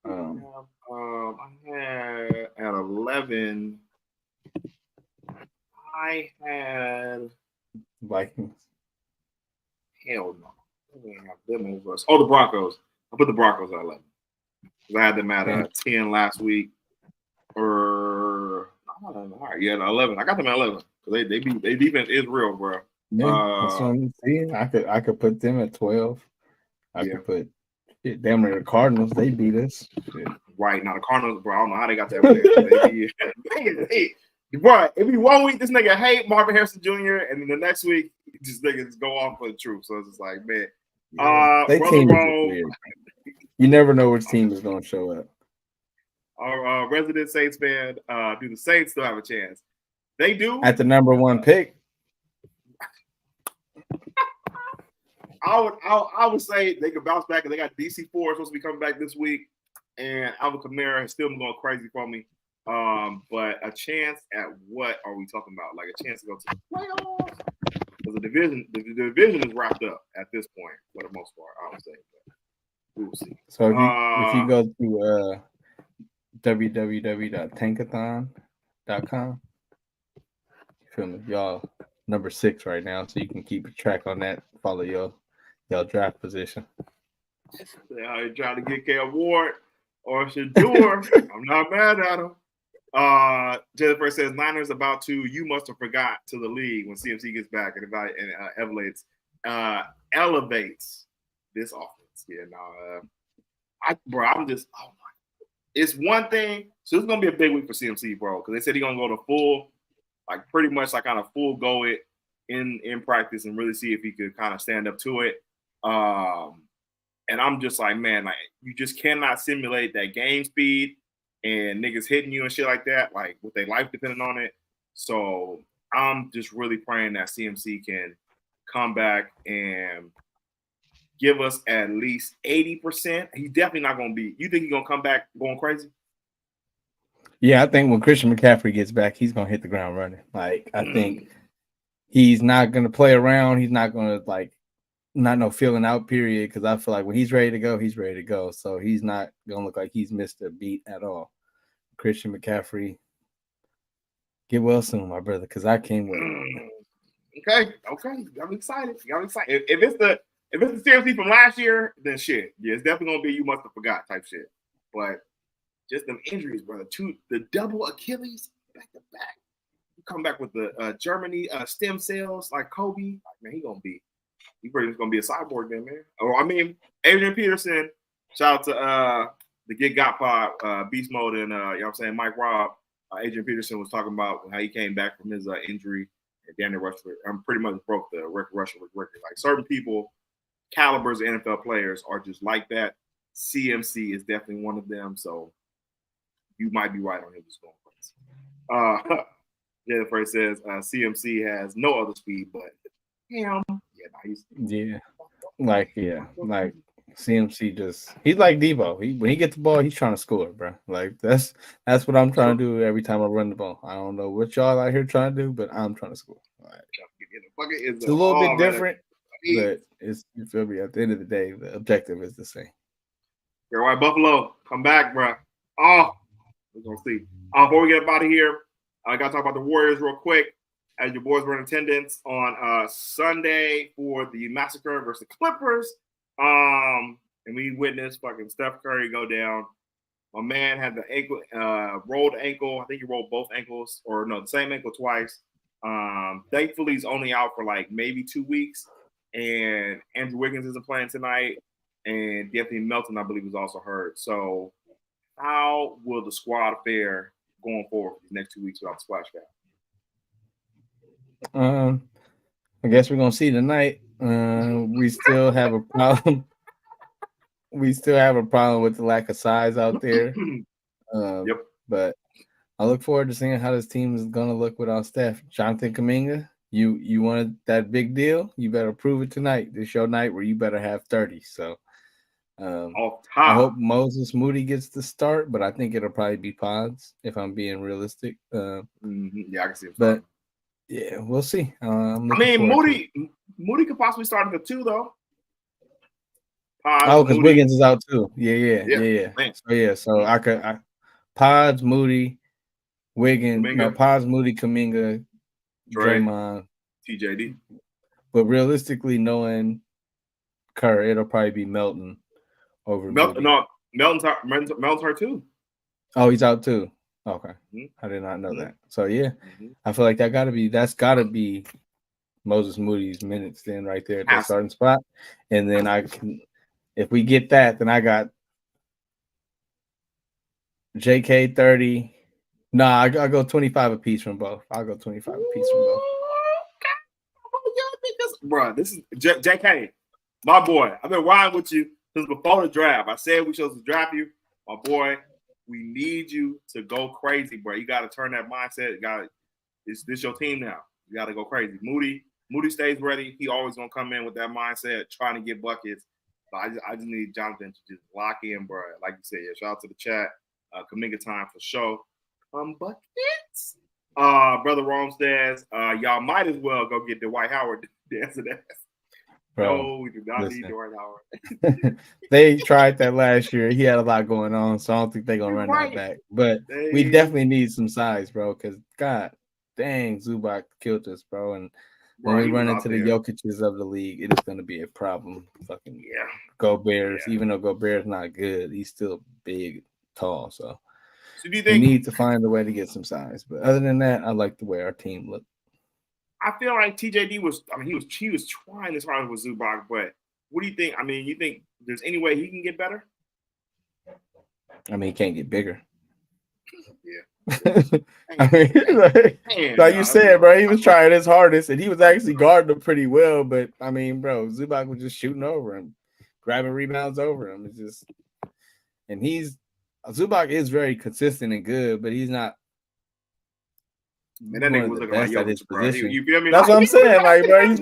I had at 11. I had Vikings. Hell no. I didn't have them over us. Oh, the Broncos. I put the Broncos at 11. I had them at 10 last week. Or all right, yeah, 11. I got them at 11 because their defense is real, bro. Yeah, that's what I'm saying. I could put them at 12. I could put damn near the Cardinals. They beat us. Shit. Right now, the Cardinals, bro. I don't know how they got that. Bro, it'd be 1 week this nigga hate Marvin Harrison Jr. and then the next week just niggas go off for the truth. So it's just like, man, they team is weird. You never know which team is going to show up. Our resident Saints fan, do the Saints still have a chance? They do. At the number 1 pick. I would say they could bounce back, and they got DC4 supposed to be coming back this week, and Alvin Kamara has still been going crazy for me. But a chance at what are we talking about? Like a chance to go to the playoffs? Because the division is wrapped up at this point for the most part. I would say, but we will see. So if you go to www.tankathon.com, you feel me? Y'all number 6 right now, so you can keep track on that. Follow y'all draft position. You're trying to get K Award or Shador. I'm not mad at him. Jennifer says Niners about to. You must have forgot to the league when CMC gets back and elevates this offense. Yeah, no, I'm just. Oh my! It's one thing. So it's gonna be a big week for CMC, bro, because they said he's gonna go to full, like pretty much like kind of full go it in practice and really see if he could kind of stand up to it. And I'm just like, man, like you just cannot simulate that game speed and niggas hitting you and shit like that, like with their life depending on it. So I'm just really praying that CMC can come back and give us at least 80%. He's definitely not going to be. You think he's going to come back going crazy? Yeah, I think when Christian McCaffrey gets back, he's going to hit the ground running. Like, I think he's not going to play around. He's not going to, like, not no feeling out period, because I feel like when he's ready to go, he's ready to go. So he's not going to look like he's missed a beat at all. Christian McCaffrey, get well soon, my brother, because I can't wait. Okay. I'm excited. If it's the CMC from last year, then shit. Yeah, it's definitely going to be you must have forgot type shit. But just them injuries, brother. The double Achilles back to back. You come back with the Germany stem cells like Kobe. Like, man, he pretty much gonna be a cyborg then, man. Or I mean, Adrian Peterson. Shout out to the Get Got Pod, Beast Mode, and you know what I'm saying, Mike Robb. Adrian Peterson was talking about how he came back from his injury, and Daniel Rush pretty much broke the rushing record. Like certain people, calibers of NFL players are just like that. CMC is definitely one of them, so you might be right on him just going crazy. Jennifer says CMC has no other speed but him. Like CMC he's like Debo. When he gets the ball, he's trying to score, bro. Like that's what I'm trying to do every time I run the ball. I don't know what y'all out here trying to do, but I'm trying to score. Right. It's a little bit different, but it's, you feel me? At the end of the day, the objective is the same. You're right, Buffalo, come back, bro. Oh, we're gonna see. Before we get up out of here, I gotta talk about the Warriors real quick. As your boys were in attendance on Sunday for the massacre versus the Clippers. And we witnessed fucking Steph Curry go down. My man had the ankle, rolled ankle. I think he rolled both ankles, or no, the same ankle twice. Thankfully, he's only out for like maybe 2 weeks. And Andrew Wiggins isn't playing tonight. And Anthony Melton, I believe, was also hurt. So how will the squad fare going forward for these next 2 weeks without the splash pad? I guess we're gonna see tonight. We still have a problem. We still have a problem with the lack of size out there. Yep. But I look forward to seeing how this team is gonna look without Steph. Jonathan Kuminga, you wanted that big deal. You better prove it tonight. This your night where you better have 30. So I hope Moses Moody gets the start, but I think it'll probably be Pods if I'm being realistic. Yeah, I can see it. But yeah, we'll see. I mean, Moody could possibly start at the 2 though. Pods, because Wiggins is out too. Yeah. So I could Pods, Moody, Wiggins, Pods, Moody, Kuminga, Draymond, TJD. But realistically, knowing Kerr, it'll probably be Melton over Moody. No, Melton's hurt too. Oh, he's out too. Okay, I did not know that. So yeah, I feel like that's gotta be Moses Moody's minutes then right there at the starting spot, and then I can, if we get that, then I got JK 30. Nah, I go 25 apiece from both. I'll go 25 apiece from both. Bro, this is JK, my boy. I've been riding with you since before the draft. I said we chose to draft you, my boy. We need you to go crazy, bro. You got to turn that mindset. This your team now. You got to go crazy. Moody stays ready. He always gonna come in with that mindset, trying to get buckets. But I just need Jonathan to just lock in, bro. Like you said, yeah. Shout out to the chat. Kuminga time for sure. Buckets. Brother Rome says, y'all might as well go get the Dwight Howard dancing ass. Bro, no, we do not need Dwight Howard. They tried that last year. He had a lot going on, so I don't think they're gonna run that back. But we definitely need some size, bro. Because God dang, Zubac killed us, bro. And when we run into the Jokic's of the league, it is gonna be a problem. Fucking Gobert's, even though Gobert's not good, he's still big, tall. So do you think we need to find a way to get some size? But other than that, I like the way our team looked. I feel like TJD was. I mean, he was trying as hard with Zubac, but what do you think? I mean, you think there's any way he can get better? I mean, he can't get bigger. Yeah. I mean, like you said, bro, he was trying his hardest, and he was actually guarding him pretty well. But I mean, bro, Zubac was just shooting over him, grabbing rebounds over him. It's just, and Zubac is very consistent and good, but he's not. And that nigga was looking like Jokic, bro. You feel me? That's what I'm saying. Like, bro, he's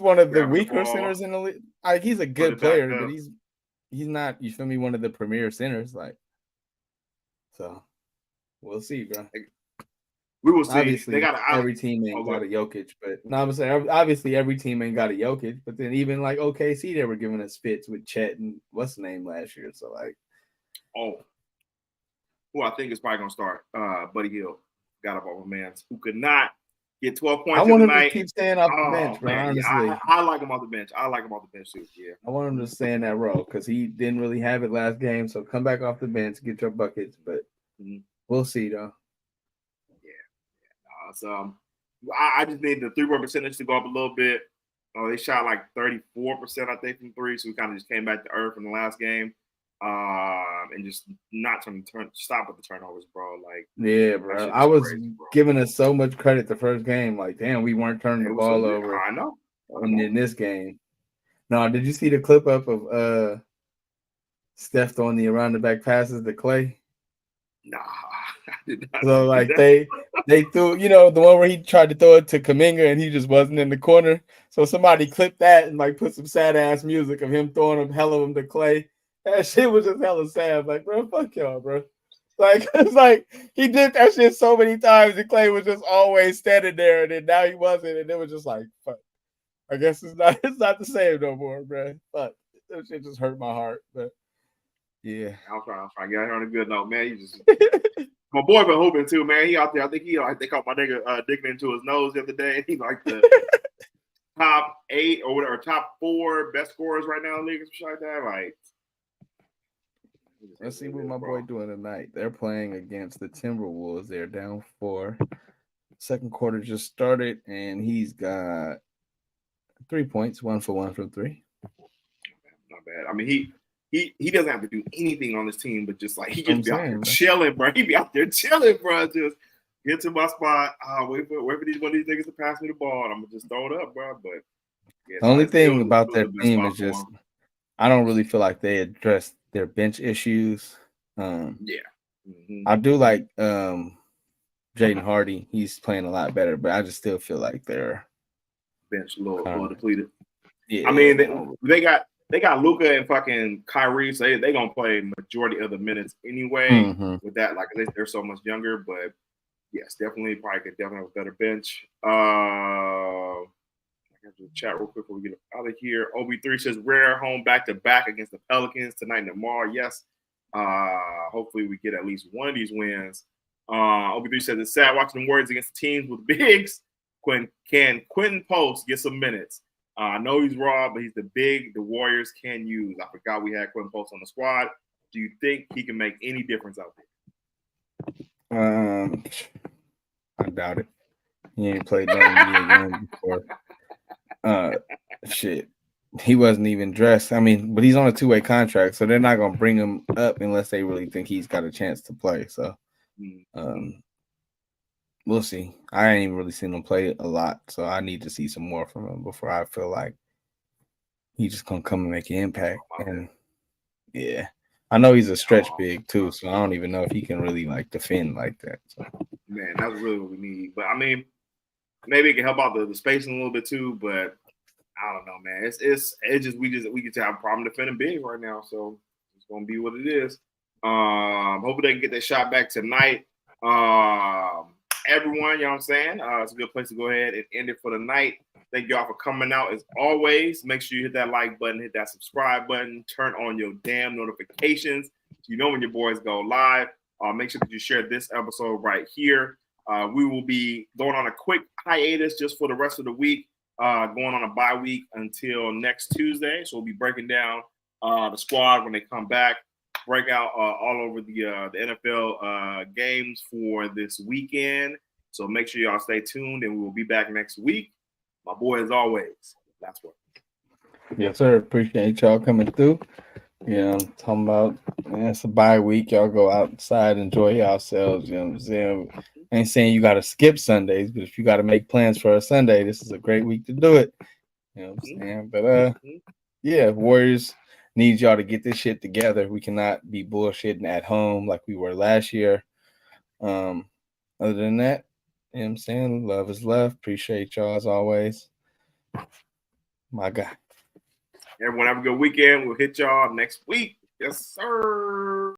one of the weaker centers in the league. Like, he's a good player, but he's not. You feel me? One of the premier centers, like. So, we'll see, bro. We will see. Obviously, every team ain't got a Jokic, but no, I'm saying obviously every team ain't got a Jokic. But then even like OKC, they were giving us fits with Chet and what's the name last year. So like, who I think is probably gonna start, Buddy Hield. Got up on my man who could not get 12 I points want every him to night. keep staying off the Oh bench, bro. man, yeah, Honestly, I like him off the bench. I like him off the bench too. Yeah. I want him to stay in that role because he didn't really have it last game. So come back off the bench, get your buckets. But we'll see, though. Yeah. So I just need the 3-point percentage to go up a little bit. They shot like 34%, I think, from three. So we kind of just came back to earth in the last game. And just not trying to stop with the turnovers, bro. Like, yeah, bro. I was crazy, bro. giving us so much credit the first game. Like, damn, we weren't turning the ball over. I know. And in this game. No, did you see the clip up of Steph throwing the around the back passes to Clay? Nah, I did not. So like they threw, the one where he tried to throw it to Kuminga and he just wasn't in the corner. So somebody clipped that and like put some sad ass music of him throwing a hell of them to Clay. That shit was just hella sad. Like, bro, fuck y'all, bro. Like it's like he did that shit so many times and Clay was just always standing there and then now he wasn't and it was just like fuck. I guess it's not the same no more, bro. Fuck. That shit just hurt my heart. But yeah. I'm trying to get her on a good note, man. You just my boy been hooping too, man. He out there. I think they caught my nigga digging into his nose the other day. He like the top 8 or whatever, top 4 best scorers right now in the league or something like that. Like, let's see what my boy doing tonight. They're playing against the Timberwolves. They're down 4. Second quarter just started, and he's got 3 points, 1 for 1 from 3. Not bad. I mean, he doesn't have to do anything on this team, but just like he just be out there bro. chilling, bro. He be out there chilling, bro. Just get to my spot. Wait for one of these niggas to pass me the ball, and I'm gonna just throw it up, bro. But yeah, the only thing about their team is just I don't really feel like they addressed their bench issues. I do like Jaden Hardy. He's playing a lot better, but I just still feel like their bench a little depleted. Yeah, I mean they got Luka and fucking Kyrie, so they gonna play majority of the minutes anyway. With that, like they're so much younger, but yes, definitely have a better bench. I got to chat real quick before we get out of here. OB3 says rare home back to back against the Pelicans tonight and tomorrow. Yes, hopefully we get at least one of these wins. OB3 says it's sad watching the Warriors against teams with bigs. Can Quentin Post get some minutes? I know he's raw, but he's the Warriors can use. I forgot we had Quentin Post on the squad. Do you think he can make any difference out there? I doubt it. He ain't played no NBA game before. Shit. He wasn't even dressed. I mean, but he's on a 2-way contract, so they're not gonna bring him up unless they really think he's got a chance to play. So we'll see. I ain't even really seen him play a lot, so I need to see some more from him before I feel like he's just gonna come and make an impact. And yeah, I know he's a stretch big too, so I don't even know if he can really like defend like that. So. Man, that's really what we need. But I mean, maybe it can help out the spacing a little bit too. But I don't know, man. It's just we get to have a problem defending big right now, so it's gonna be what it is. Hopefully they can get that shot back tonight. Everyone, you know what I'm saying? It's a good place to go ahead and end it for the night. Thank y'all for coming out as always. Make sure you hit that like button, hit that subscribe button, turn on your damn notifications so you know when your boys go live. Make sure that you share this episode right here. We will be going on a quick hiatus just for the rest of the week, going on a bye week until next Tuesday. So we'll be breaking down the squad when they come back, break out all over the NFL games for this weekend. So make sure y'all stay tuned, and we will be back next week. My boy, as always, that's what. Yes, sir. Appreciate y'all coming through. You know, I'm talking about, man, it's a bye week. Y'all go outside, enjoy yourselves. You know what I'm saying? I ain't saying you got to skip Sundays, but if you got to make plans for a Sunday, this is a great week to do it. You know what I'm saying? But, yeah, Warriors need y'all to get this shit together. We cannot be bullshitting at home like we were last year. Other than that, you know what I'm saying? Love is love. Appreciate y'all as always. My guy. Everyone have a good weekend. We'll hit y'all next week. Yes, sir.